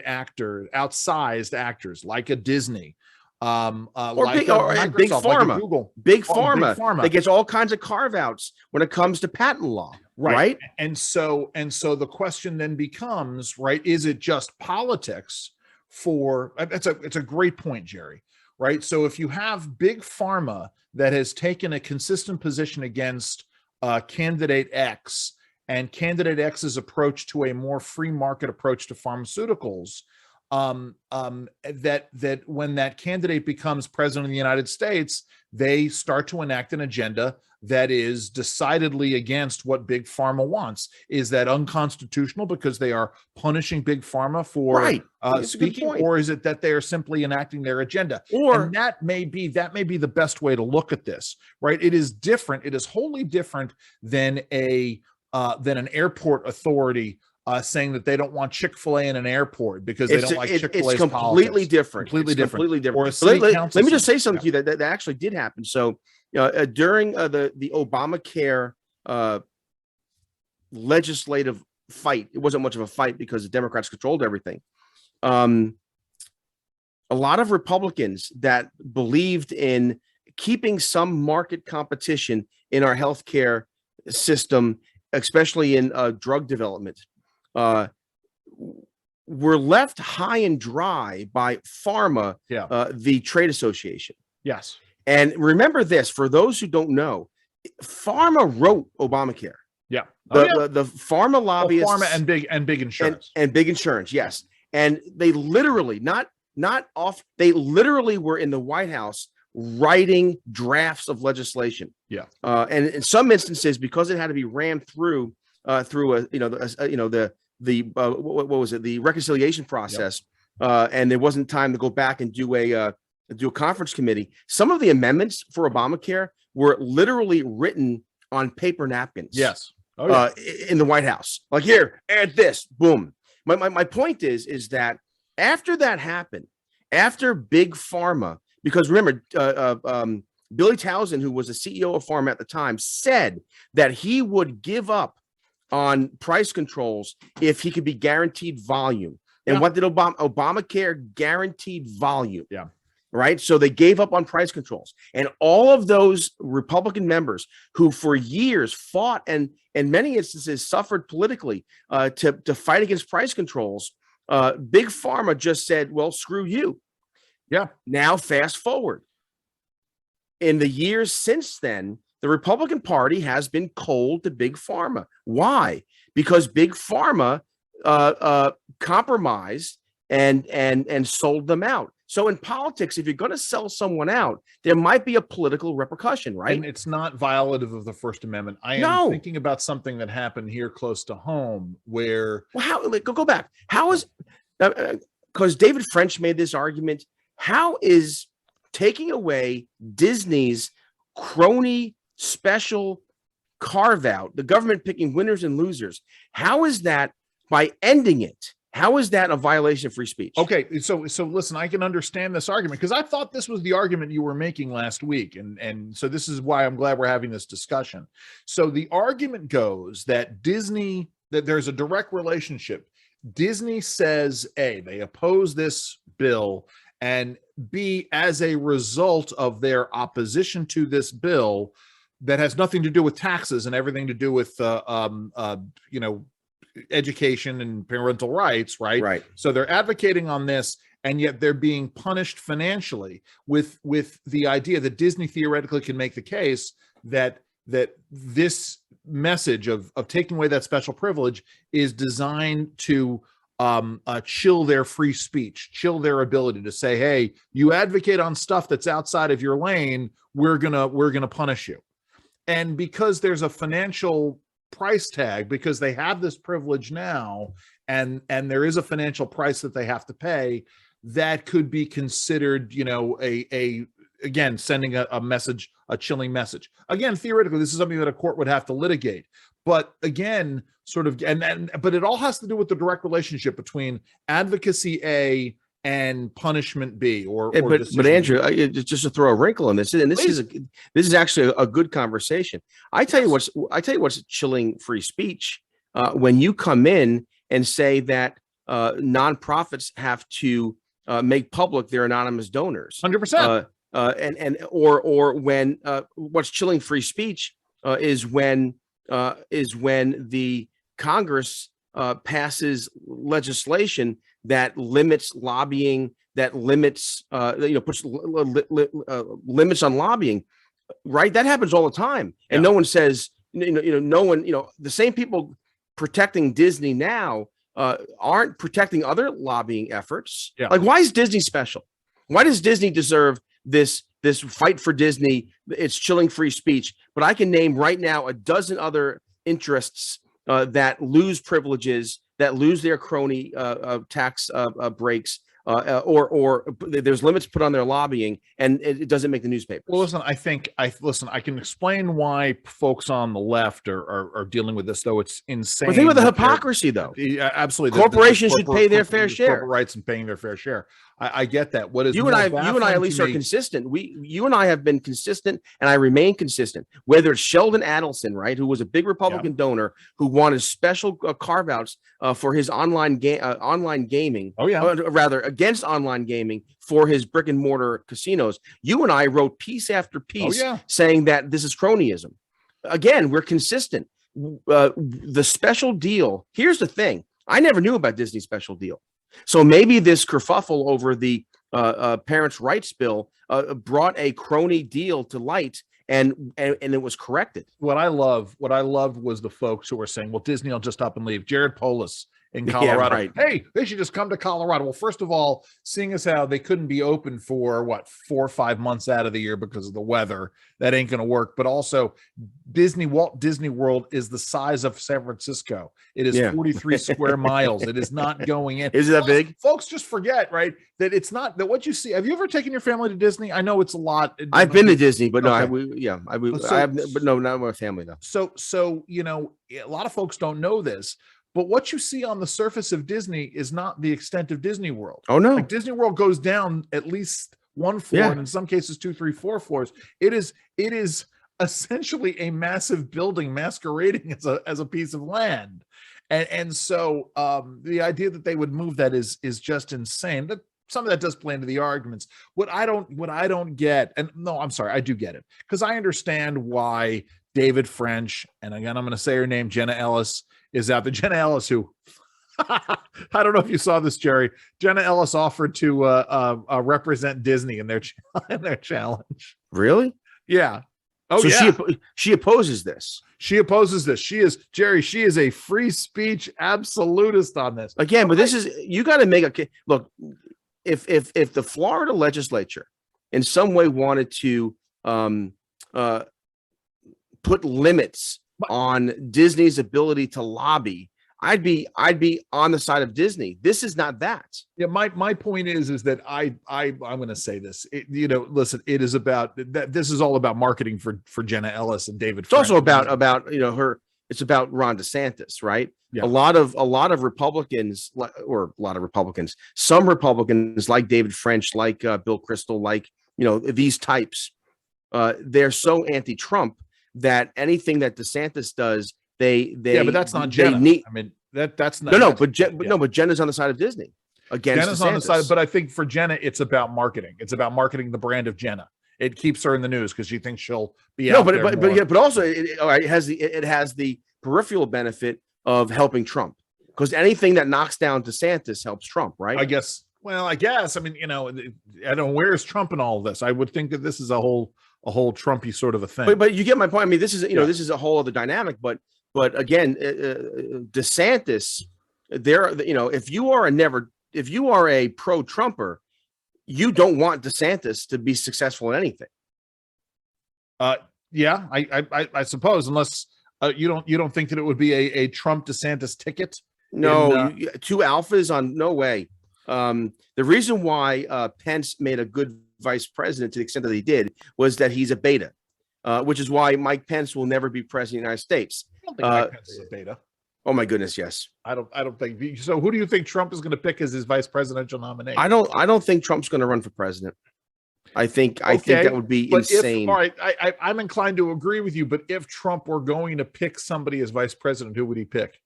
actors like a Disney, big pharma, Google, big pharma that gets all kinds of carve-outs when it comes to patent law, right? And so the question then becomes, right, is it just politics, for it's a great point, Jerry. Right. So if you have big pharma that has taken a consistent position against candidate X, and candidate X's approach to a more free market approach to pharmaceuticals, that when that candidate becomes president of the United States, they start to enact an agenda that is decidedly against what big pharma wants. Is that unconstitutional because they are punishing big pharma for speaking, or is it that they are simply enacting their agenda? And that may be the best way to look at this, right? It is different. It is wholly different than an airport authority saying that they don't want Chick-fil-A in an airport because they don't like Chick-fil-A's It's completely politics. different. Completely different. Or let me just say something to you that actually did happen. So during the Obamacare legislative fight, it wasn't much of a fight because the Democrats controlled everything. A lot of Republicans that believed in keeping some market competition in our healthcare system, especially in drug development, were left high and dry by pharma, the trade association. Yes. And remember this, for those who don't know, pharma wrote Obamacare. Yeah. The pharma lobbyists, pharma and big insurance. And big insurance, yes. And they literally they literally were in the White House writing drafts of legislation. Yeah. And in some instances, because it had to be ran through the reconciliation process, and there wasn't time to go back and do a conference committee. Some of the amendments for Obamacare were literally written on paper napkins. Yes. In the White House, like, here, add this, boom. My point is that after that happened, after big pharma, because remember, Billy Townsend, who was the CEO of pharma at the time, said that he would give up on price controls if he could be guaranteed volume. And what did Obamacare guaranteed volume? Yeah. Right. So they gave up on price controls, and all of those Republican members who for years fought and in many instances suffered politically to fight against price controls, big pharma just said, well, screw you. Yeah. Now, fast forward. In the years since then, the Republican Party has been cold to big pharma. Why? Because big pharma compromised and sold them out. So in politics, if you're going to sell someone out, there might be a political repercussion, right? And it's not violative of the First Amendment. I am thinking about something that happened here close to home where... Well, go back. How is... Because David French made this argument. How is taking away Disney's crony special carve-out, the government picking winners and losers, how is that, by ending it, how is that a violation of free speech? Okay, so listen, I can understand this argument because I thought this was the argument you were making last week, and so this is why I'm glad we're having this discussion. So the argument goes that that there's a direct relationship. Disney says A, they oppose this bill, and B, as a result of their opposition to this bill that has nothing to do with taxes and everything to do with education and parental rights, right? So they're advocating on this, and yet they're being punished financially with the idea that Disney theoretically can make the case that this message of taking away that special privilege is designed to chill their free speech, chill their ability to say, hey, you advocate on stuff that's outside of your lane, we're gonna punish you. And because there's a financial price tag, because they have this privilege now, and there is a financial price that they have to pay, that could be considered, again, sending a message, a chilling message. Again, theoretically, this is something that a court would have to litigate. But again, but it all has to do with the direct relationship between advocacy A and punishment B, but Andrew, just to throw a wrinkle in this, and this is actually a good conversation. I tell you what's chilling free speech, when you come in and say that nonprofits have to make public their anonymous donors. 100%. Or when what's chilling free speech is when the Congress passes legislation that limits lobbying, that limits, puts limits on lobbying, right? That happens all the time. And no one says, no one, the same people protecting Disney now aren't protecting other lobbying efforts. Yeah. Like, why is Disney special? Why does Disney deserve this fight for Disney? It's chilling free speech, but I can name right now a dozen other interests that lose privileges, that lose their crony tax breaks, or there's limits put on their lobbying, and it doesn't make the newspaper. Well, listen, I can explain why folks on the left are dealing with this, though it's insane. But think about the hypocrisy, though. Yeah, absolutely. Corporations should pay their fair share. Corporate rights and paying their fair share. I get that. What is you and I at least are consistent. You and I have been consistent, and I remain consistent. Whether it's Sheldon Adelson, right, who was a big Republican donor who wanted special carve outs for his online gaming. Oh yeah, rather against online gaming for his brick and mortar casinos. You and I wrote piece after piece saying that this is cronyism. Again, we're consistent. The special deal. Here's the thing: I never knew about Disney's special deal. So maybe this kerfuffle over the parents' rights bill brought a crony deal to light, and it was corrected. What I loved was the folks who were saying, "Well, Disney will just up and leave." Jared Polis in Colorado. Yeah, right. Hey, they should just come to Colorado. Well, first of all, seeing as how they couldn't be open for 4 or 5 months out of the year because of the weather, that ain't going to work. But also, Walt Disney World is the size of San Francisco. It is 43 square miles. It is not going in. Is it that big? Folks just forget, right? That it's not that what you see. Have you ever taken your family to Disney? I know it's a lot. I've been to Disney, but no, okay. But no, not my family though. So a lot of folks don't know this. But what you see on the surface of Disney is not the extent of Disney World. Oh no! Like Disney World goes down at least 1 floor, and in some cases 2, 3, 4 floors. It is essentially a massive building masquerading as a piece of land, and so the idea that they would move that is just insane. That some of that does play into the arguments. What I don't get, and no, I'm sorry, I do get it, because I understand why David French, and again I'm going to say her name, Jenna Ellis, is out there. Jenna Ellis, who I don't know if you saw this, Jerry. Jenna Ellis offered to represent Disney in their challenge. Really? Yeah. Oh, so yeah. She opposes this. She opposes this. She is a free speech absolutist on this. Again, but this is, you got to make a look. If the Florida legislature in some way wanted to put limits on Disney's ability to lobby, I'd be on the side of Disney. This is not that. Yeah, my point is that I'm going to say this. Listen, it is about that. This is all about marketing for Jenna Ellis and David. It's also about her. It's about Ron DeSantis, right? Yeah. A lot of Republicans, some Republicans like David French, like Bill Kristol, like these types. They're so anti-Trump that anything that DeSantis does, but that's not Jenna. That's not but Jenna's on the side of Disney against Jenna's DeSantis. on the side, but I think for Jenna it's about marketing. It's about marketing the brand of Jenna. It keeps her in the news because she thinks she'll be out there more. But also it has the peripheral benefit of helping Trump, because anything that knocks down DeSantis helps Trump, right? I guess. I mean, I don't know, where's Trump in all of this? I would think that this is a whole Trumpy sort of a thing. But you get my point. I mean, this is this is a whole other dynamic. But again, DeSantis, if you are a pro-Trumper, you don't want DeSantis to be successful in anything. Yeah, I suppose, unless you don't think that it would be a Trump DeSantis ticket. No, two alphas on no way. The reason why Pence made a good vice president to the extent that he did was that he's a beta, which is why Mike Pence will never be president of the United States. I don't think Mike Pence is a beta. Oh my goodness, yes. I don't think so. Who do you think Trump is going to pick as his vice presidential nominee? I don't think Trump's going to run for president. I think that would be insane. All right, I'm inclined to agree with you, but if Trump were going to pick somebody as vice president, who would he pick?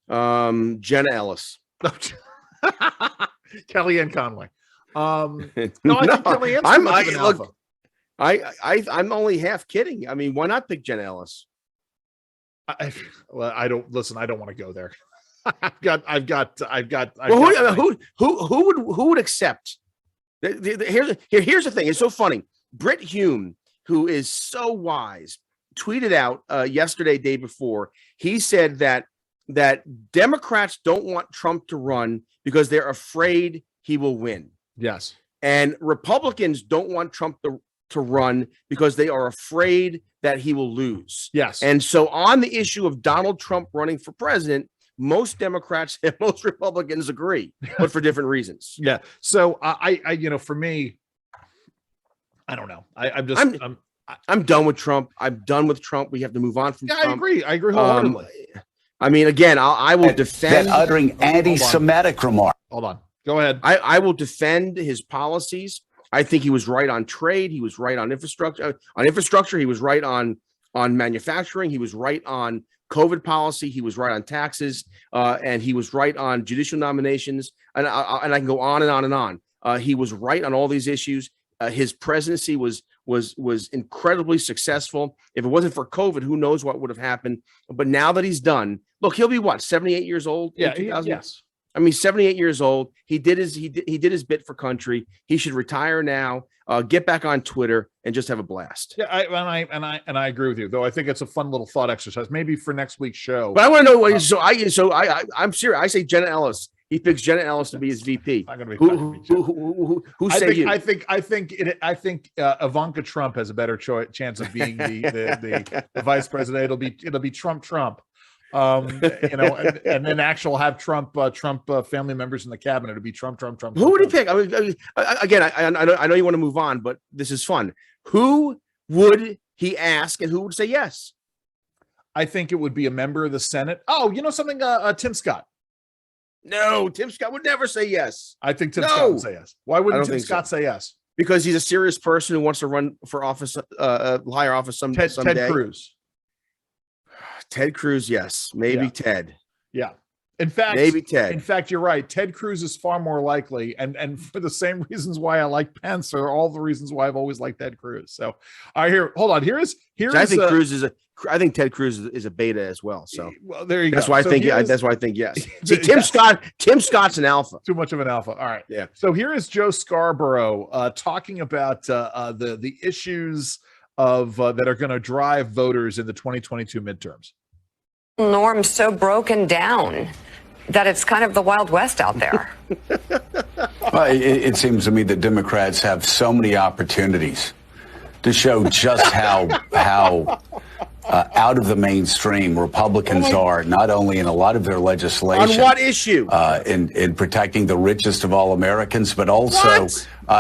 Jenna Ellis. Kellyanne Conway. No, I think Kellyanne's I'm only half kidding. I mean, why not pick Jenna Ellis? I don't want to go there. Who would accept? Here's the thing. It's so funny. Britt Hume, who is so wise, tweeted out yesterday, day before. He said that Democrats don't want Trump to run because they're afraid he will win. Yes. And Republicans don't want Trump to run because they are afraid that he will lose. Yes. And so on the issue of Donald Trump running for president, most Democrats and most Republicans agree, but for different reasons. Yeah. So I for me, I don't know. I'm done with Trump. I'm done with Trump. We have to move on from Trump. I agree wholeheartedly. I mean, again, I will defend uttering anti-Semitic remarks. Hold on. Go ahead. I will defend his policies. I think he was right on trade. He was right on infrastructure. He was right on manufacturing. He was right on COVID policy. He was right on taxes, and he was right on judicial nominations. And I can go on and on and on. He was right on all these issues. His presidency was incredibly successful. If it wasn't for COVID, who knows what would have happened? But now that he's done, look, he'll be what, 78 years old? Yeah. Yes. I mean, 78 years old. He did his bit for country. He should retire now. Get back on Twitter and just have a blast. Yeah, I agree with you. Though I think it's a fun little thought exercise, maybe for next week's show. But I want to know what. I'm serious. I say Jenna Ellis. He picks Jenna Ellis to be his VP. Who say you? I think Ivanka Trump has a better chance of being the vice president. It'll be Trump. And then have Trump family members in the cabinet. It'll be Trump. Who would he pick? I mean, again, I know you want to move on, but this is fun. Who would he ask, and who would say yes? I think it would be a member of the Senate. Oh, you know something? Tim Scott. No, Tim Scott would never say yes. I think Tim Scott would say yes. Why wouldn't Tim Scott say yes? Because he's a serious person who wants to run for office, higher office someday. Ted Cruz. Ted Cruz, yes. Maybe Ted. Yeah. In fact, maybe Ted. In fact, you're right. Ted Cruz is far more likely, and for the same reasons why I like Pence are all the reasons why I've always liked Ted Cruz. So, hold on. I think Ted Cruz is a beta as well. So, well, there you go. That's why I think yes. See, Tim Scott's an alpha. Too much of an alpha. All right. Yeah. So here is Joe Scarborough talking about the issues of that are going to drive voters in the 2022 midterms. Norms so broken down that it's kind of the Wild West out there. Well, it seems to me that Democrats have so many opportunities to show just how out of the mainstream Republicans are, not only in a lot of their legislation. On what issue? In protecting the richest of all Americans, but also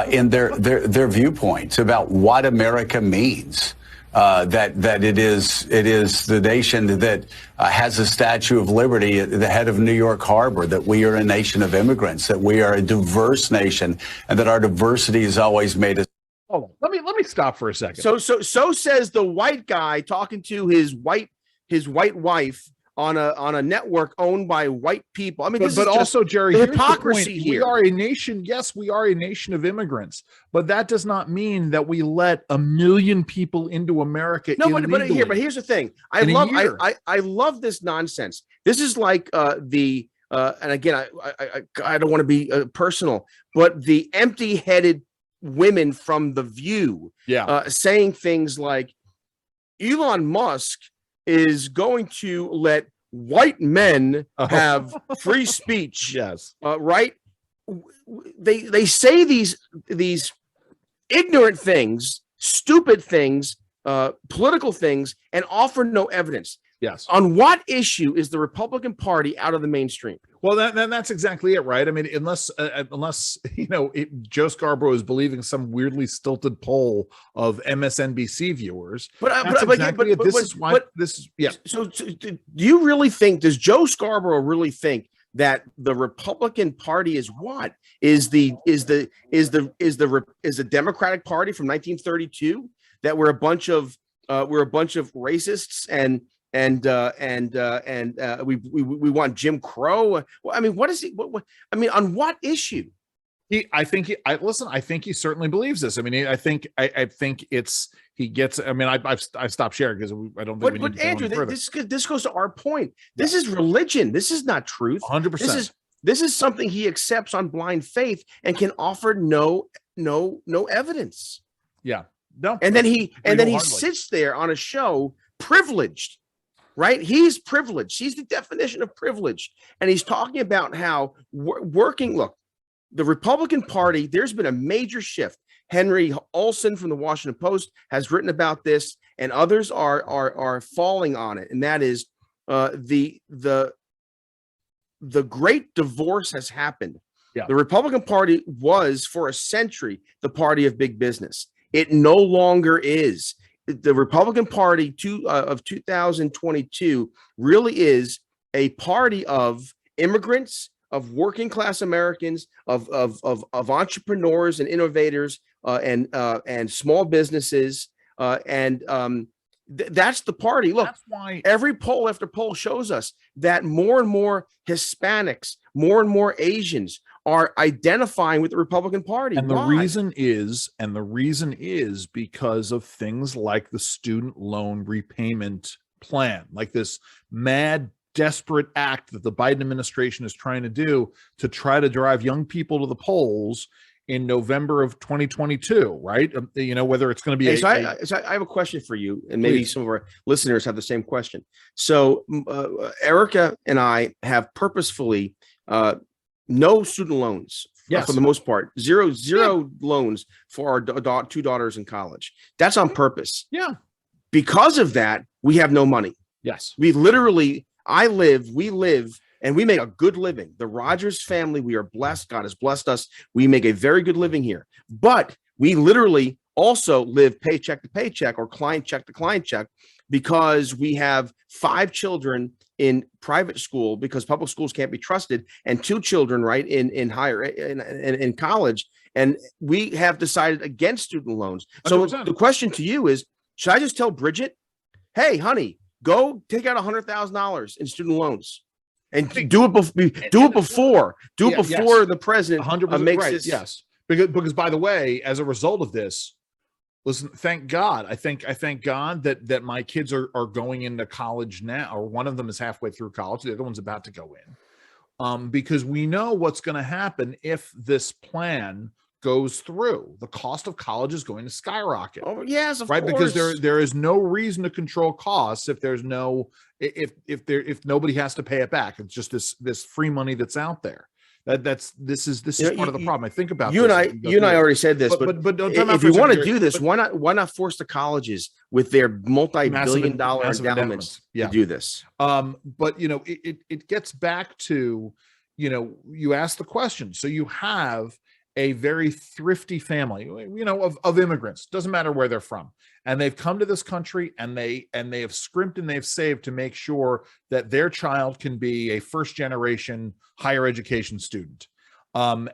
in their viewpoints about what America means. That it is the nation that has a Statue of Liberty at the head of New York Harbor, that we are a nation of immigrants, that we are a diverse nation, and that our diversity has always made us. Hold on. Let me stop for a second. So says the white guy talking to his white wife on a network owned by white people. I mean, but also, Jerry, the hypocrisy here. We are a nation. Yes, we are a nation of immigrants, but that does not mean that we let 1 million people into America. No, but here's the thing. I love this nonsense. This is like and again, I don't want to be personal, but the empty-headed women from The View, saying things like Elon Musk is going to let white men have free speech. Yes. Right. They say these ignorant things, stupid things, political things, and offer no evidence. Yes. On what issue is the Republican Party out of the mainstream? Well, that's exactly it, right? I mean, unless Joe Scarborough is believing some weirdly stilted poll of MSNBC viewers. So do you really think? Does Joe Scarborough really think that the Republican Party is what is the Democratic Party from 1932? That we're a bunch of racists and we want Jim Crow. I mean, what is he? I mean, on what issue? I think he certainly believes this. I mean, I think it's he gets. I mean, I've stopped sharing because I don't think. But Andrew, this goes to our point. This is religion. This is not truth. 100%. This is something he accepts on blind faith and can offer no evidence. Yeah. No. And then he sits there on a show privileged, right? He's privileged. He's the definition of privilege. And he's talking about how look, the Republican Party, there's been a major shift. Henry Olson from the Washington Post has written about this, and others are falling on it. And that is the great divorce has happened. Yeah. The Republican Party was for a century the party of big business. It no longer is. The Republican Party of 2022 really is a party of immigrants, of working class Americans, of entrepreneurs and innovators, and small businesses, that's the party. Look, that's why every poll after poll shows us that more and more Hispanics, more and more Asians are identifying with the Republican Party. And the reason is because of things like the student loan repayment plan, like this mad, desperate act that the Biden administration is trying to do to try to drive young people to the polls in November of 2022, right? Whether it's going to be. So I have a question for you, and maybe some of our listeners have the same question. So Erica and I have purposefully no student loans. Yes. For the most part, zero loans for our two daughters in college. That's on purpose. Yeah. Because of that, we have no money. Yes. We live, and we make a good living. The Rogers family, we are blessed. God has blessed us. We make a very good living here. But we literally also live paycheck to paycheck or client check to client check because we have 5 children in private school because public schools can't be trusted, and 2 children in college. And we have decided against student loans. 100%. So the question to you is, should I just tell Bridget, hey, honey, go take out $100,000 in student loans? And do it before the president 100% makes right. this. Yes, because by the way, as a result of this, listen, thank God. I thank God that my kids are going into college now, or one of them is halfway through college. The other one's about to go in, because we know what's going to happen if this plan goes through. The cost of college is going to skyrocket. Oh yes, of right, course. Because there is no reason to control costs if there's no if nobody has to pay it back. It's just this free money that's out there. This is part of the problem. I think about you and I already said this, but don't if you want to do this, why not force the colleges with their multi-billion-dollar endowments to do this? But it gets back to you ask the question. So you have a very thrifty family, of immigrants. Doesn't matter where they're from, and they've come to this country and they have scrimped and they've saved to make sure that their child can be a first generation higher education student. And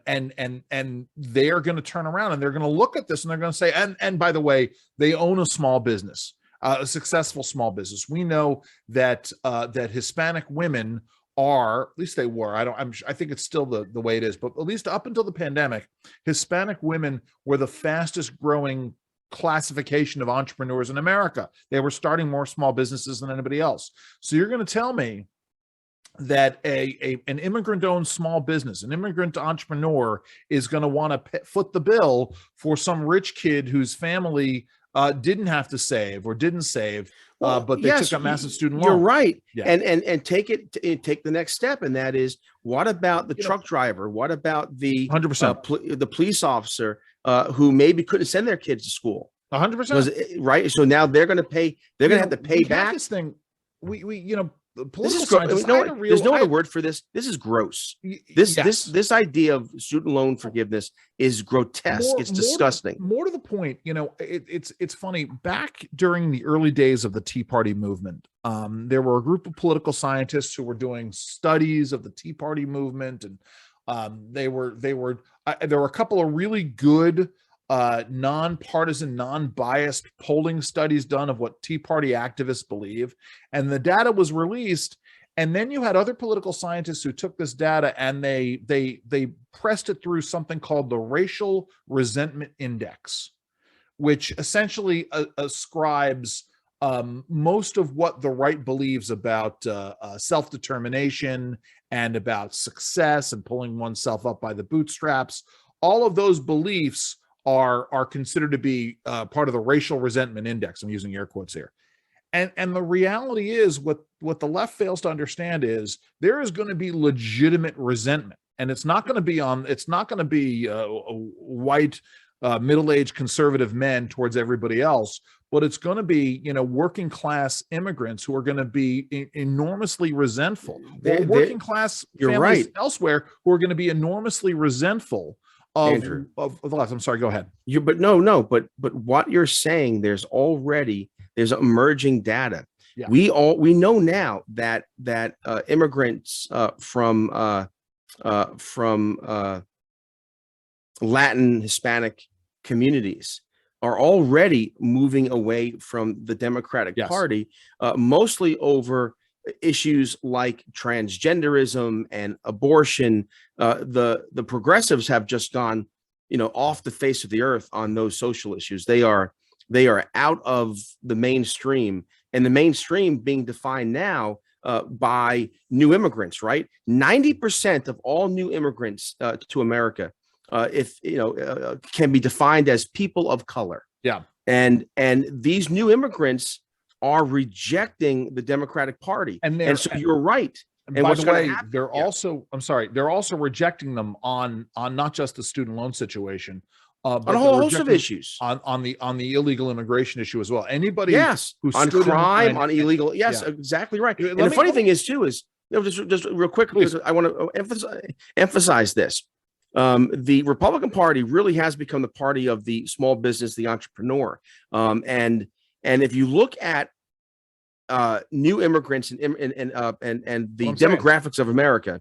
they're going to turn around and they're going to look at this and they're going to say, and by the way, they own a small business, a successful small business. We know that Hispanic women are, at least they were, I think it's still the way it is, but at least up until the pandemic, Hispanic women were the fastest growing classification of entrepreneurs in America. They were starting more small businesses than anybody else. So you're going to tell me that an immigrant-owned small business, an immigrant entrepreneur is going to want to foot the bill for some rich kid whose family didn't have to save or didn't save, but they took a massive student loan. You're right. Yeah. And take the next step. And that is, what about the truck driver? What about the 100% the police officer who maybe couldn't send their kids to school? 100%. Right. So now they're going to pay. They're going to have to pay back. This thing, there's no other word for this. This is gross. This idea of student loan forgiveness is grotesque. It's disgusting. More to the point, it's funny. Back during the early days of the Tea Party movement, there were a group of political scientists who were doing studies of the Tea Party movement, and there were a couple of really good nonpartisan, non-biased polling studies done of what Tea Party activists believe, and the data was released, And then you had other political scientists who took this data and they pressed it through something called the Racial Resentment Index, which essentially ascribes most of what the right believes about self-determination and about success and pulling oneself up by the bootstraps. All of those beliefs are considered to be part of the Racial Resentment Index. I'm using air quotes here. And the reality is what the left fails to understand is there is going to be legitimate resentment, and it's not going to be white middle-aged conservative men towards everybody else, but it's going to be working class immigrants who are going to be enormously resentful, or working class families elsewhere who are going to be enormously resentful of the left. I'm sorry, go ahead. But what you're saying, there's emerging data. Yeah. We know now that immigrants from Latin Hispanic communities are already moving away from the Democratic Party, mostly over issues like transgenderism and abortion. The progressives have just gone, off the face of the earth on those social issues. They are out of the mainstream, and the mainstream being defined now by new immigrants. Right, 90% of all new immigrants to America, can be defined as people of color. Yeah, and these new immigrants are rejecting the Democratic Party, and so you're right. And by the way, they're also rejecting them on not just the student loan situation, on a whole host of issues, on the illegal immigration issue as well. Anybody who's on crime, on illegal, exactly right. And the funny thing is too is just real quick, because I want to emphasize this. The Republican Party really has become the party of the small business, the entrepreneur, and if you look at new immigrants and the demographics of America,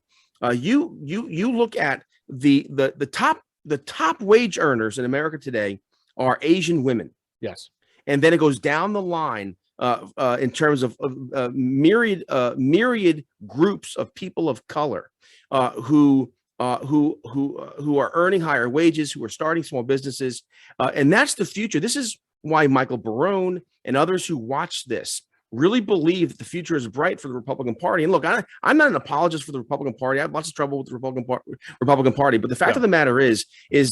you look at the top wage earners in America today are Asian women. Yes, and then it goes down the line in terms of myriad groups of people of color who are earning higher wages, who are starting small businesses, and that's the future. This is why Michael Barone and others who watch this really believe that the future is bright for the Republican Party. And look, I'm not an apologist for the Republican Party. I have lots of trouble with the Republican Party. But the fact of the matter is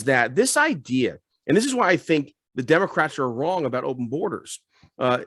that this idea, and this is why I think the Democrats are wrong about open borders.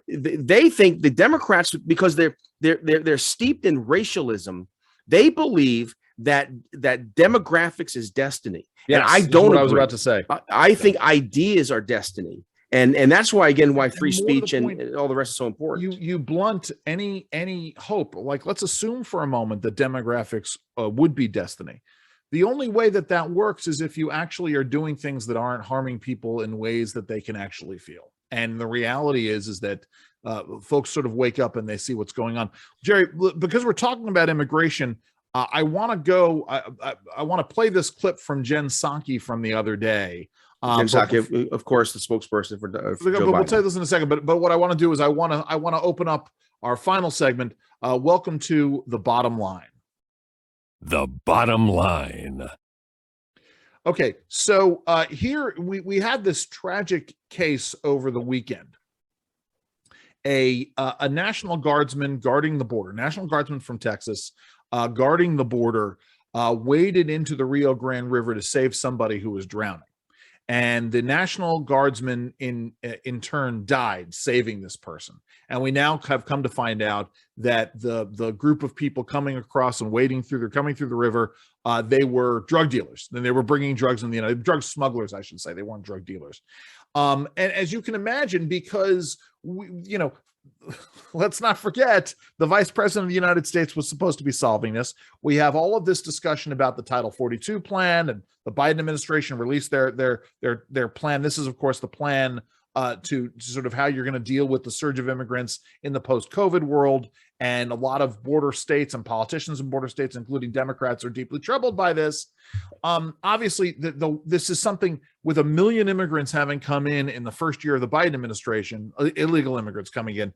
They think the Democrats, because they're steeped in racialism, they believe that demographics is destiny. Yes, and I don't. What I was about to say. I think ideas are destiny. And that's why, again, why free speech and all the rest is so important. You blunt any hope. Like, let's assume for a moment that demographics would be destiny. The only way that works is if you actually are doing things that aren't harming people in ways that they can actually feel. And the reality is that folks sort of wake up and they see what's going on. Jerry, because we're talking about immigration, I want to go. I want to play this clip from Jen Psaki from the other day. Jen Psaki, of course, the spokesperson for Joe Biden. We'll tell you this in a second. But what I want to do is I want to open up our final segment. Welcome to The Bottom Line. The Bottom Line. Okay, so here we had this tragic case over the weekend. A National Guardsman guarding the border, National Guardsman from Texas, guarding the border, waded into the Rio Grande River to save somebody who was drowning. And the National Guardsman in turn died saving this person. And we now have come to find out that the group of people coming across and coming through the river, they were drug dealers. And they were bringing drugs in the United, drug smugglers, I should say. They weren't drug dealers. And as you can imagine, because let's not forget, the Vice President of the United States was supposed to be solving this. We have all of this discussion about the Title 42 plan, and the Biden administration released their plan. This is, of course, the plan to sort of how you're going to deal with the surge of immigrants in the post-COVID world. And a lot of border states and politicians in border states, including Democrats, are deeply troubled by this. Obviously, this is something with 1 million immigrants having come in the first year of the Biden administration, illegal immigrants coming in.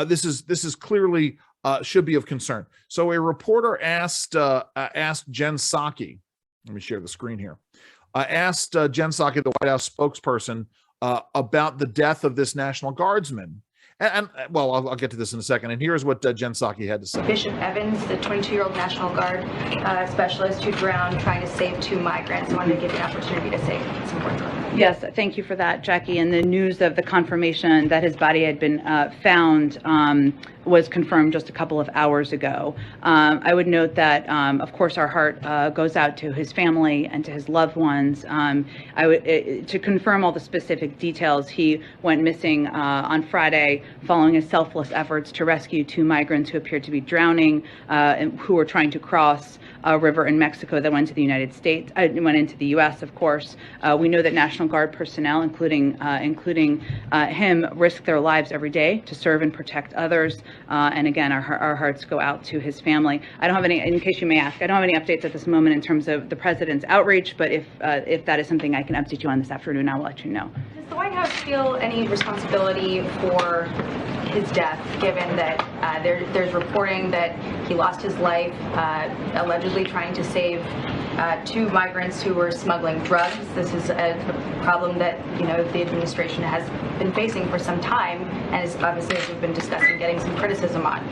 This is clearly should be of concern. So a reporter asked Jen Psaki, let me share the screen here, asked Jen Psaki, the White House spokesperson, about the death of this National Guardsman. And well, I'll get to this in a second. And here's what Jen Psaki had to say. Bishop Evans, the 22-year-old National Guard specialist who drowned trying to save 2 migrants. I wanted to give you an opportunity to say some words. Yes, thank you for that, Jackie. And the news of the confirmation that his body had been found was confirmed just a couple of hours ago. I would note that, of course, our heart goes out to his family and to his loved ones. To confirm all the specific details, he went missing on Friday following his selfless efforts to rescue 2 migrants who appeared to be drowning and who were trying to cross a river in Mexico that went to the United States, went into the U.S., of course. We know that National Guard personnel, including him, risk their lives every day to serve and protect others. And again, our hearts go out to his family. I don't have any, in case you may ask, I don't have any updates at this moment in terms of the president's outreach, but if that is something I can update you on this afternoon, I will let you know. Does the White House feel any responsibility for his death, given that there's reporting that he lost his life allegedly trying to save 2 migrants who were smuggling drugs? This is a problem that, the administration has been facing for some time, and is obviously, as we've been discussing, getting some criticism on.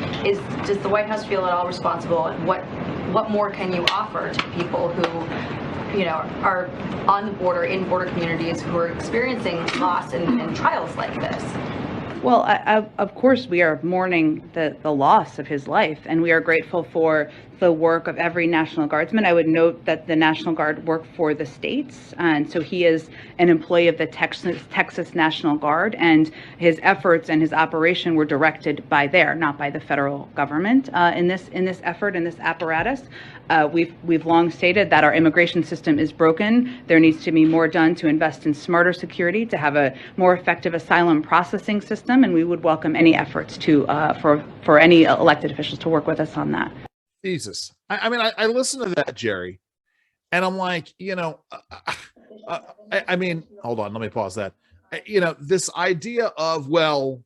Does the White House feel at all responsible? What more can you offer to people who are on the border, in border communities, who are experiencing loss and trials like this? Well, of course, we are mourning the loss of his life, and we are grateful for the work of every National Guardsman. I would note that the National Guard work for the states, and so he is an employee of the Texas National Guard, and his efforts and his operation were directed by there, not by the federal government. In this effort, in this apparatus, we've long stated that our immigration system is broken. There needs to be more done to invest in smarter security, to have a more effective asylum processing system, and we would welcome any efforts for any elected officials to work with us on that. Jesus. I mean, I listen to that, Jerry, and I'm like, I mean, hold on, let me pause that. This idea of, well,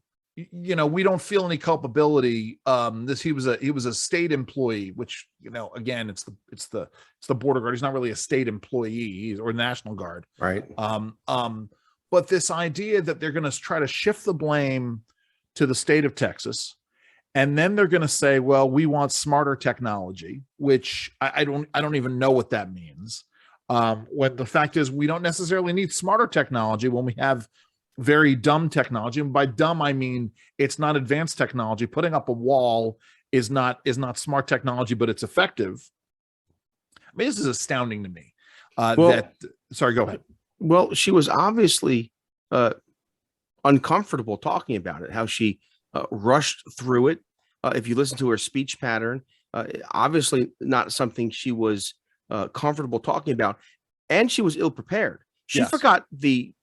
we don't feel any culpability. He was a state employee, which, again, it's the border guard. He's not really a state employee or National Guard. Right. But this idea that they're going to try to shift the blame to the state of Texas, and then they're going to say, well, we want smarter technology, which I don't even know what that means. When the fact is, we don't necessarily need smarter technology when we have very dumb technology. And by dumb, I mean, it's not advanced technology. Putting up a wall is not smart technology, but it's effective. I mean, this is astounding to me. Sorry, go ahead. Well, she was obviously uncomfortable talking about it, how she rushed through it. If you listen to her speech pattern, obviously not something she was comfortable talking about, and she was ill prepared. She forgot the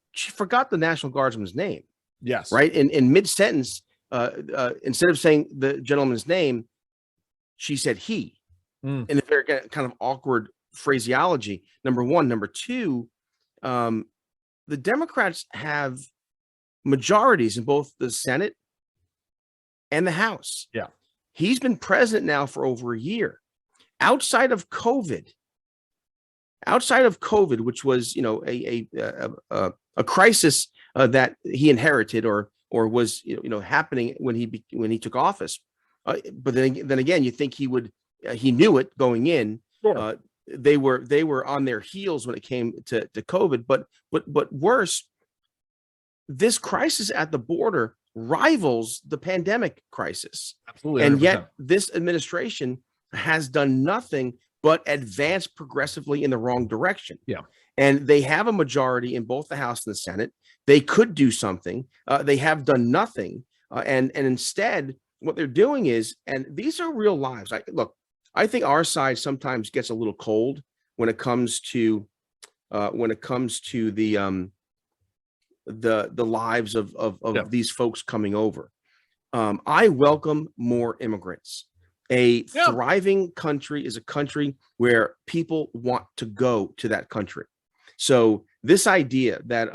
National Guardsman's name. Yes. Right. In mid sentence, instead of saying the gentleman's name, she said he, in a very kind of awkward phraseology. Number one. Number two, the Democrats have majorities in both the Senate and the House. Yeah. He's been president now for over a year. Outside of COVID, which was, a crisis that he inherited or was, happening when he took office. But then again, you think he knew it going in. Sure. They were on their heels when it came to COVID, but worse, this crisis at the border rivals the pandemic crisis. Absolutely. 100%. And yet this administration has done nothing but advance progressively in the wrong direction. Yeah. And they have a majority in both the House and the Senate. They could do something. They have done nothing. And instead, what they're doing is, and these are real lives. I think our side sometimes gets a little cold when it comes to the lives of these folks coming over. I welcome more immigrants. A thriving country is a country where people want to go to that country. So this idea that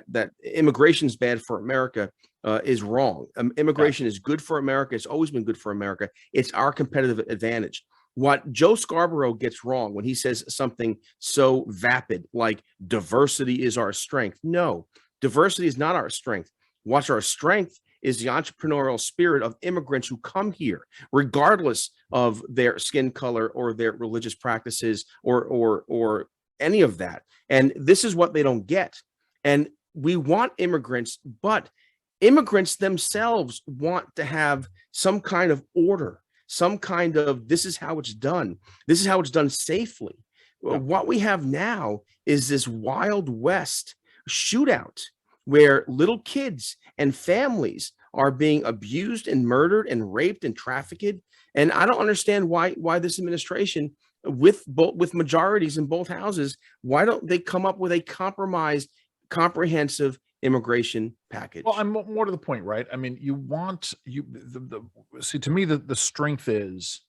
that immigration is bad for America is wrong. Immigration is good for America. It's always been good for America. It's our competitive advantage. What Joe Scarborough gets wrong when he says something so vapid like diversity is our strength. No, diversity is not our strength. What's our strength is the entrepreneurial spirit of immigrants who come here, regardless of their skin color or their religious practices or any of that. And this is what they don't get. And we want immigrants, but immigrants themselves want to have some kind of order, some kind of this is how it's done. This is how it's done safely. What we have now is this Wild West shootout where little kids and families are being abused and murdered and raped and trafficked. And I don't understand why this administration, with majorities in both houses, why don't they come up with a comprehensive immigration package? Well, I'm more to the point, right? I mean, see, to me, the strength is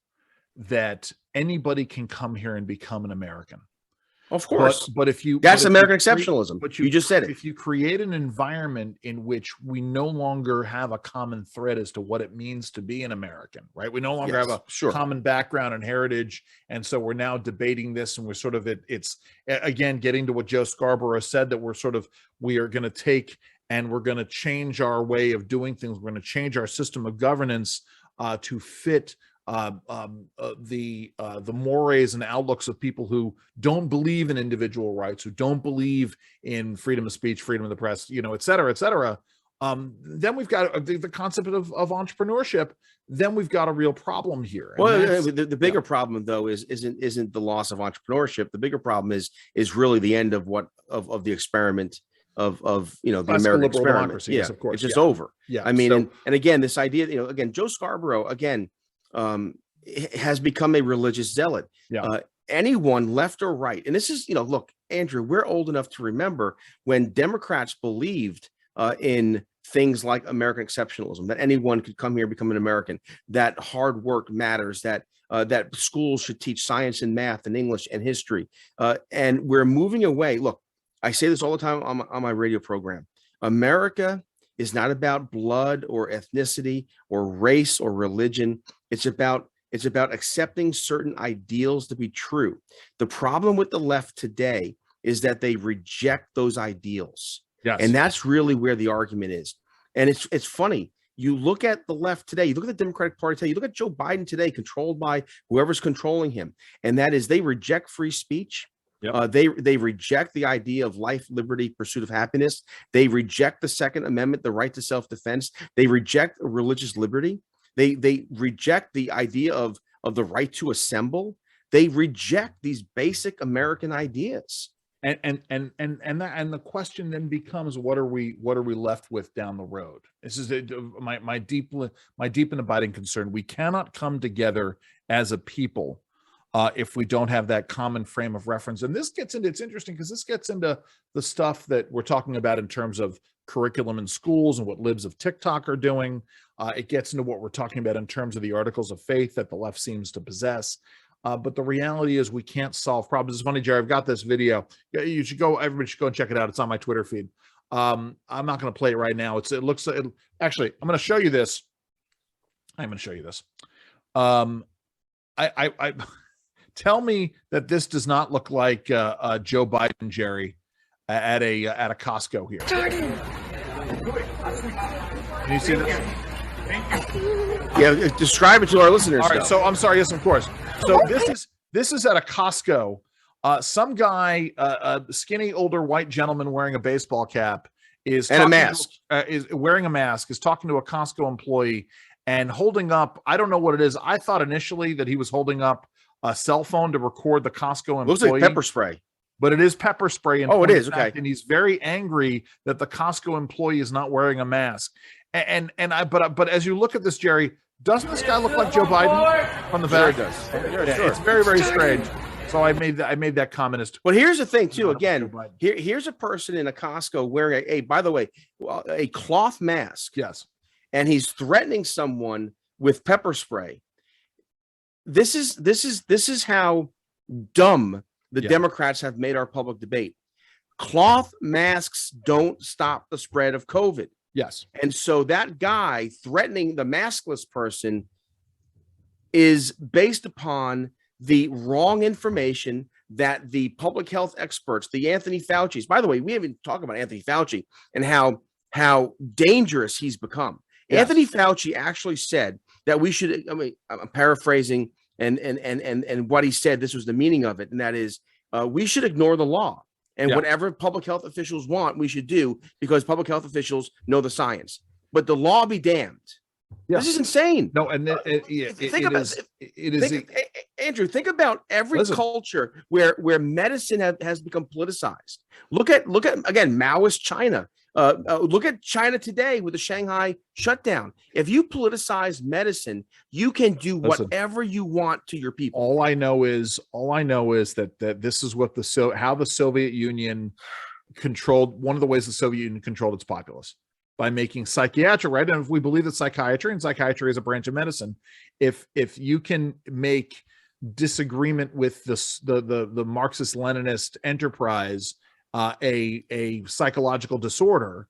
that anybody can come here and become an American. Of course, but if you that's American exceptionalism. But you just said it. If you create an environment in which we no longer have a common thread as to what it means to be an American, right? We no longer have a common background and heritage, and so we're now debating this, and we're sort of it's again getting to what Joe Scarborough said, that we are going to take and we're going to change our way of doing things. We're going to change our system of governance to fit the mores and outlooks of people who don't believe in individual rights, who don't believe in freedom of speech, freedom of the press, et cetera, et cetera. Then we've got the concept of entrepreneurship. Then we've got a real problem here. Well, the bigger problem though isn't the loss of entrepreneurship. The bigger problem is really the end of the experiment of the American experiment. Yes, of course. It's just over. Yeah. I mean, and again, this idea, again, Joe Scarborough, again, has become a religious zealot. Anyone left or right, and this is, look, Andrew, we're old enough to remember when Democrats believed in things like American exceptionalism, that anyone could come here and become an American, that hard work matters, that schools should teach science and math and English and history, and we're moving away. Look, I say this all the time on my radio program. America is not about blood or ethnicity or race or religion. It's about accepting certain ideals to be true. The problem with the left today is that they reject those ideals. Yes. And that's really where the argument is. And it's funny. You look at the left today, you look at the Democratic Party today, you look at Joe Biden today, controlled by whoever's controlling him. And that is, they reject free speech. They reject the idea of life, liberty, pursuit of happiness. They reject the Second Amendment, the right to self-defense. They reject religious liberty. They reject the idea of the right to assemble. They reject these basic American ideas. And the question then becomes, what are we left with down the road? This is my deep and abiding concern. We cannot come together as a people if we don't have that common frame of reference. And this gets into, it's interesting because this gets into the stuff that we're talking about in terms of curriculum in schools and what libs of TikTok are doing. It gets into what we're talking about in terms of the articles of faith that the left seems to possess. But the reality is we can't solve problems. It's funny, Jerry, I've got this video. Everybody should go and check it out. It's on my Twitter feed. I'm not going to play it right now. Actually, I'm going to show you this. I'm going to show you this. I tell me that this does not look like Joe Biden, Jerry, at a Costco here. Can you see this? Yeah, describe it to our listeners. All right, so I'm sorry. Yes, of course. So this is at a Costco. Some guy, a skinny older white gentleman wearing a baseball cap is a mask. Is wearing a mask, is talking to a Costco employee and holding up, I don't know what it is. I thought initially that he was holding up a cell phone to record the Costco employee. Looks like pepper spray. But it is pepper spray. Oh, it is. Okay. And he's very angry that the Costco employee is not wearing a mask. But as you look at this, Jerry, doesn't this guy look like Joe Biden from the back? Sure does. Yeah, it's very, very strange. So I made that comment. But here's the thing, too. Again, here's a person in a Costco wearing by the way, a cloth mask. Yes. and he's threatening someone with pepper spray. This is how dumb the Democrats have made our public debate. Cloth masks don't stop the spread of COVID. Yes. And so that guy threatening the maskless person is based upon the wrong information that the public health experts, the Anthony Fauci's, by the way, we haven't talked about Anthony Fauci and how dangerous he's become. Yes. Anthony Fauci actually said that we should, I mean, I'm paraphrasing and what he said, this was the meaning of it. And that is, we should ignore the law. And whatever public health officials want, we should do, because public health officials know the science. But the law be damned. Yeah. This is insane. No, and Andrew, think about every culture where medicine has become politicized. Look at again, Maoist China. Look at China today with the Shanghai shutdown. If you politicize medicine, you can do whatever you want to your people. All I know is that this is what how the Soviet Union controlled. One of the ways the Soviet Union controlled its populace, by making psychiatric, right? And if we believe that psychiatry is a branch of medicine, if you can make disagreement with the Marxist-Leninist enterprise a psychological disorder,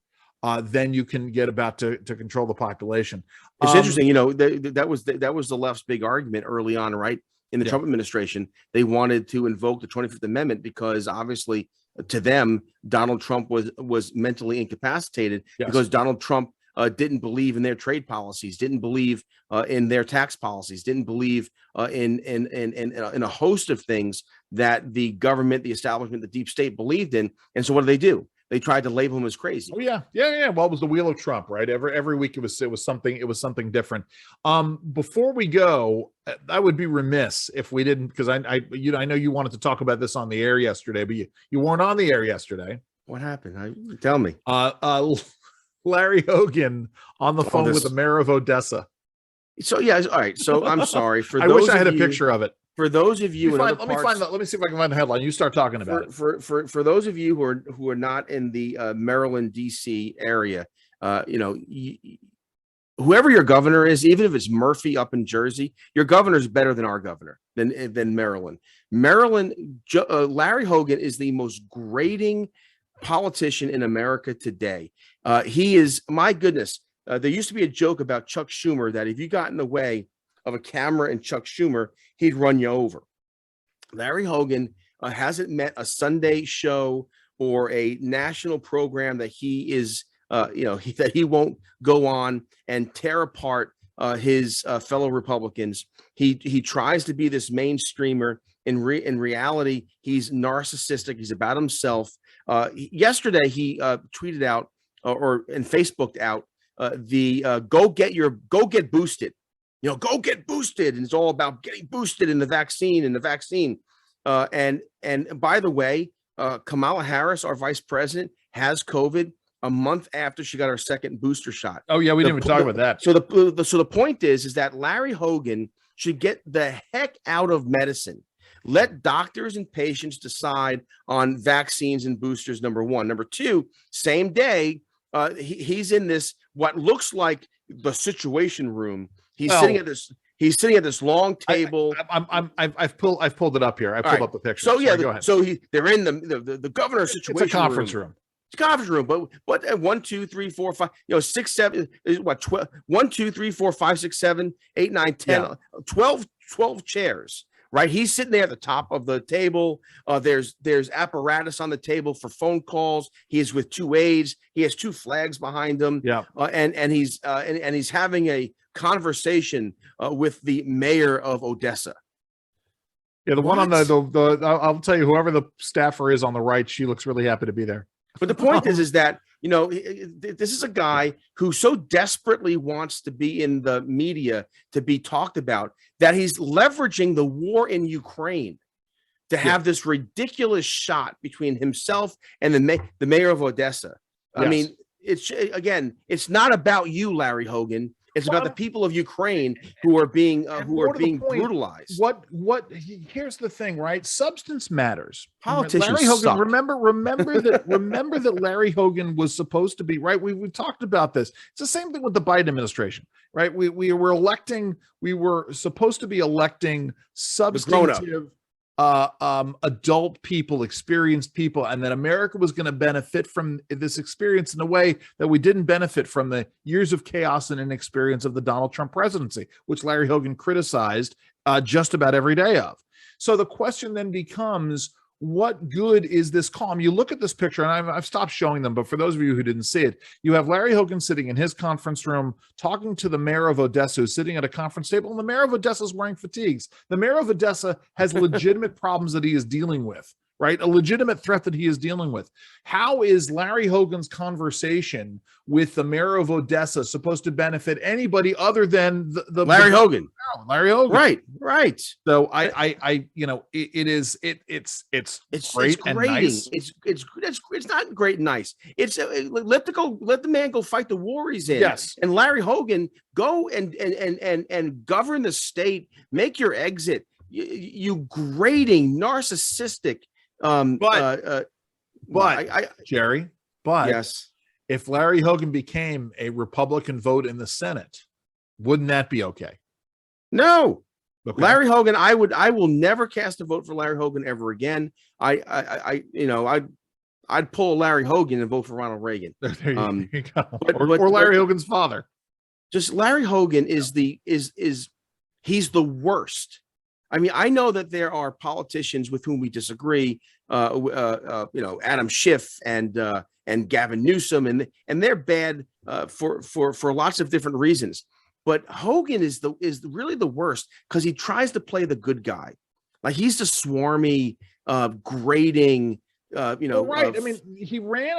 then you can get about to control the population. It's interesting, you know, that was the left's big argument early on, right? In the Trump administration, they wanted to invoke the 25th Amendment because obviously to them, Donald Trump was mentally incapacitated because Donald Trump didn't believe in their trade policies, didn't believe in their tax policies, didn't believe in a host of things that the government, the establishment, the deep state believed in. And so what do? They tried to label him as crazy. Oh yeah. Well, it was the wheel of Trump, right? Every week it was something different. Before we go, I would be remiss if we didn't, because I know you wanted to talk about this on the air yesterday, but you weren't on the air yesterday. What happened? Tell me. Larry Hogan on the phone with the mayor of Odessa. So all right. So I'm sorry for. I wish I had a picture of it. For those of you, let me see if I can find the headline. You start talking about it. For those of you who are not in the Maryland, D.C. area, whoever your governor is, even if it's Murphy up in Jersey, your governor is better than our governor than Maryland. Larry Hogan is the most grating politician in America today. He is, my goodness. There used to be a joke about Chuck Schumer that if you got in the way of a camera and Chuck Schumer, he'd run you over. Larry Hogan hasn't met a Sunday show or a national program that he is, that he won't go on and tear apart his fellow Republicans. He tries to be this mainstreamer. In reality, he's narcissistic. He's about himself. Yesterday, he tweeted out and Facebooked out go get boosted. Go get boosted. And it's all about getting boosted in the vaccine and by the way, Kamala Harris, our vice president, has COVID a month after she got her second booster shot. Oh yeah, we didn't even talk about that. So the point is that Larry Hogan should get the heck out of medicine. Let doctors and patients decide on vaccines and boosters, number one. Number two, same day, he's in this, what looks like the Situation Room. He's sitting at this long table. I've pulled it up here. I pulled up the picture. So yeah, go ahead. So they're in the governor's Situation. It's a conference room. It's a conference room, but 1, 2, 3, 4, 5, 6, 7 is what 12, 1, 2, 3, 4, 5, 6, 7, 8, 9, 10, 12 chairs. Right, he's sitting there at the top of the table. There's apparatus on the table for phone calls. He is with two aides. He has two flags behind him. Yeah, and he's having a conversation with the mayor of Odessa. Yeah, the one on the I'll tell you, whoever the staffer is on the right, she looks really happy to be there. But the point is that this is a guy who so desperately wants to be in the media, to be talked about, that he's leveraging the war in Ukraine to have this ridiculous shot between himself and the mayor of Odessa. I mean, it's not about you, Larry Hogan. It's about the people of Ukraine who are being brutalized. Here's the thing, right? Substance matters. Politicians Larry Hogan, suck. remember that Larry Hogan was supposed to be, right? We've talked about this. It's the same thing with the Biden administration, right? We were supposed to be electing substantive adult people, experienced people, and that America was going to benefit from this experience in a way that we didn't benefit from the years of chaos and inexperience of the Donald Trump presidency, which Larry Hogan criticized just about every day of. So the question then becomes, what good is this calm? You look at this picture, and I've stopped showing them, but for those of you who didn't see it, you have Larry Hogan sitting in his conference room talking to the mayor of Odessa, who's sitting at a conference table, and the mayor of Odessa is wearing fatigues. The mayor of Odessa has legitimate problems that he is dealing with, right? A legitimate threat that he is dealing with. How is Larry Hogan's conversation with the mayor of Odessa supposed to benefit anybody other than the Larry Hogan? Larry Hogan. Right. So it's great and nice. It's not great and nice. It's let the man go fight the war he's in. Yes. And Larry Hogan, go and govern the state. Make your exit. You grating, narcissistic. Jerry, yes, if Larry Hogan became a Republican vote in the Senate, wouldn't that be okay? No. Okay. Larry Hogan, I will never cast a vote for Larry Hogan ever again. I'd pull Larry Hogan and vote for Ronald Reagan. There you go. Or Larry Hogan's father. Just Larry Hogan is he's the worst. I mean, I know that there are politicians with whom we disagree, Adam Schiff and Gavin Newsom, and they're bad for lots of different reasons. But Hogan is really the worst because he tries to play the good guy, like he's the swarmy, grating. Right. I mean, he ran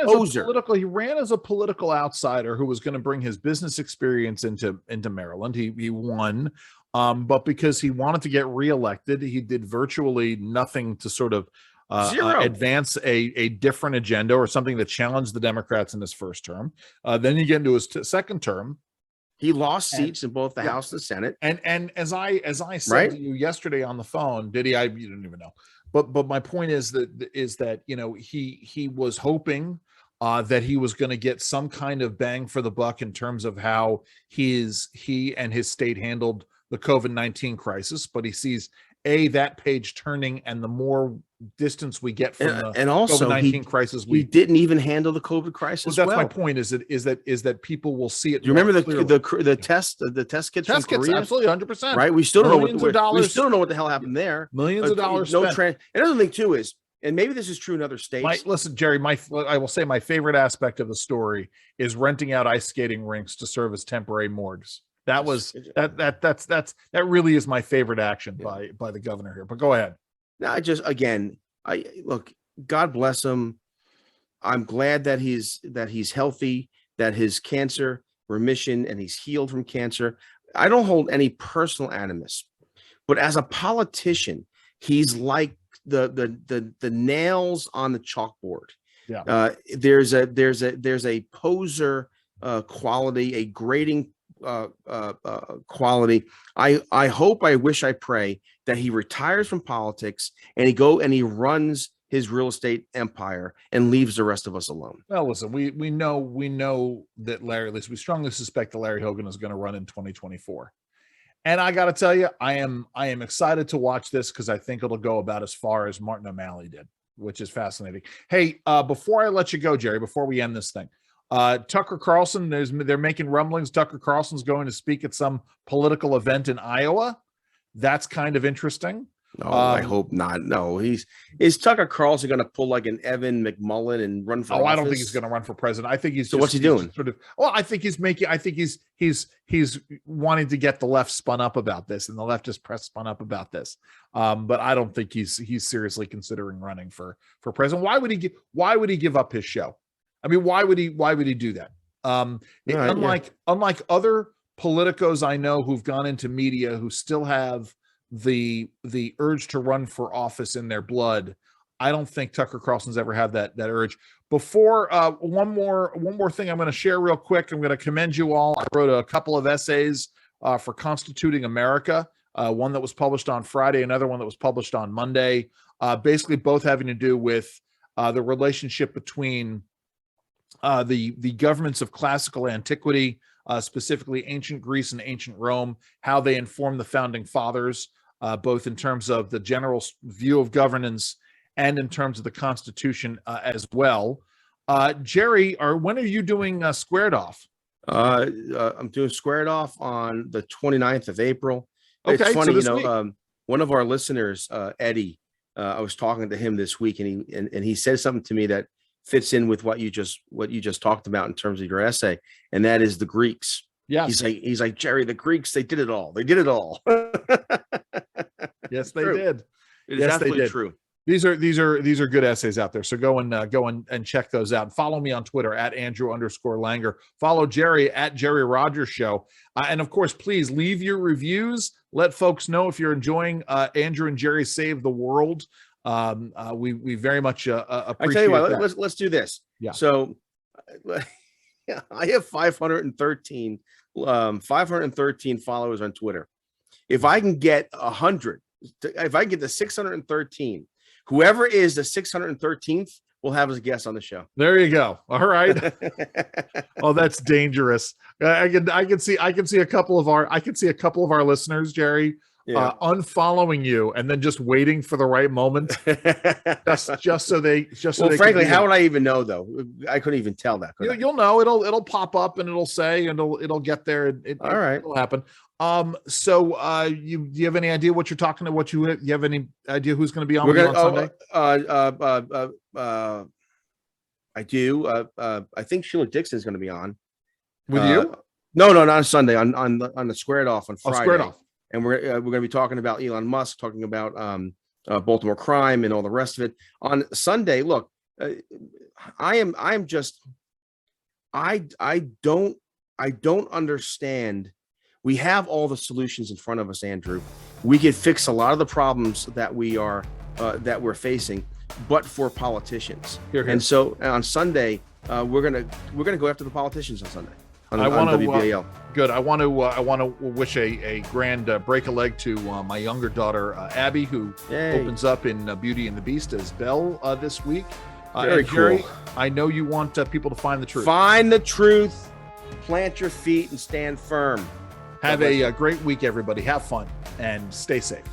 as a political outsider who was going to bring his business experience into Maryland. He won. But because he wanted to get reelected, he did virtually nothing to sort of advance a different agenda or something that challenged the Democrats in his first term. Then you get into his second term. He lost seats in both the House and the Senate. And as I said to you yesterday on the phone, you didn't even know. But my point is that he was hoping that he was going to get some kind of bang for the buck in terms of how he and his state handled the COVID-19 crisis, but he sees that page turning, and the more distance we get from the COVID-19 crisis, we didn't even handle the COVID crisis. Well, that's my point. Is that people will see it. Do you remember the test kits? Test kits, absolutely, 100%. Right. We still don't know what the hell happened there. Millions of dollars. Another thing too is, and maybe this is true in other states. Listen, Jerry, I will say my favorite aspect of the story is renting out ice skating rinks to serve as temporary morgues. That really is my favorite action by the governor here. But go ahead. No, look, God bless him. I'm glad that he's healthy, that his cancer remission, and he's healed from cancer. I don't hold any personal animus, but as a politician, he's like the nails on the chalkboard. Yeah. There's a poser quality, a grating quality. I hope, I wish, I pray that he retires from politics and he runs his real estate empire and leaves the rest of us alone. Well, listen, we know that Larry, at least we strongly suspect that Larry Hogan is going to run in 2024. And I got to tell you, I am excited to watch this because I think it'll go about as far as Martin O'Malley did, which is fascinating. Hey, before I let you go, Jerry, before we end this thing, Tucker Carlson, they're making rumblings. Tucker Carlson's going to speak at some political event in Iowa. That's kind of interesting. No, I hope not. No, is Tucker Carlson going to pull like an Evan McMullen and run for office? I don't think he's going to run for president. I think he's. So what's he doing? I think he's wanting to get the left spun up about this, and the leftist press spun up about this. But I don't think he's seriously considering running for president. Why would he give up his show? I mean, why would he do that? Unlike other politicos I know who've gone into media who still have the urge to run for office in their blood, I don't think Tucker Carlson's ever had that urge. Before one more thing I'm going to share real quick. I'm going to commend you all. I wrote a couple of essays for Constituting America. One that was published on Friday, another one that was published on Monday. Basically, both having to do with the relationship between the governments of classical antiquity, specifically ancient Greece and ancient Rome, how they informed the founding fathers, both in terms of the general view of governance and in terms of the Constitution as well. Jerry, when are you doing Squared Off? I'm doing Squared Off on the 29th of April. Okay, it's funny, so one of our listeners, Eddie, I was talking to him this week, and he said something to me that fits in with what you just talked about in terms of your essay, and that is the Greeks. Yeah, he's like Jerry, the Greeks, they did it all. They did it all. Yes, they did. It is absolutely true. These are good essays out there. So go and check those out. Follow me on Twitter at Andrew_Langer. Follow Jerry at Jerry Rogers Show. And of course, please leave your reviews. Let folks know if you're enjoying Andrew and Jerry Save the World. We very much appreciate I tell you what, that. let's do this. Yeah. So I have 513 followers on Twitter. If I can get 100, if I can get the 613, whoever is the 613th will have as a guest on the show. There you go. All right. Oh, that's dangerous. I can see a couple of our listeners, Jerry, unfollowing you and then just waiting for the right moment. just so they frankly, how would I even know though? I couldn't even tell that. You'll know. It'll pop up and it'll say, and it'll get there. All right. It'll happen. So do you have any idea what you're talking to? You have any idea who's going to be on Sunday? I do. I think Sheila Dixon is going to be on with you. No, not on Sunday. On the Squared Off on Friday. Squared Off. And we're going to be talking about Elon Musk, talking about Baltimore crime and all the rest of it. On Sunday, look, I don't understand. We have all the solutions in front of us, Andrew. We could fix a lot of the problems that we're facing, but for politicians. Here. And so on Sunday, we're gonna go after the politicians on Sunday. On WBAL. Good. I want to wish a grand break a leg to my younger daughter Abby, who opens up in Beauty and the Beast as Belle this week. Very cool. Jerry, I know you want people to find the truth. Find the truth. Plant your feet and stand firm. Have a great week, everybody. Have fun and stay safe.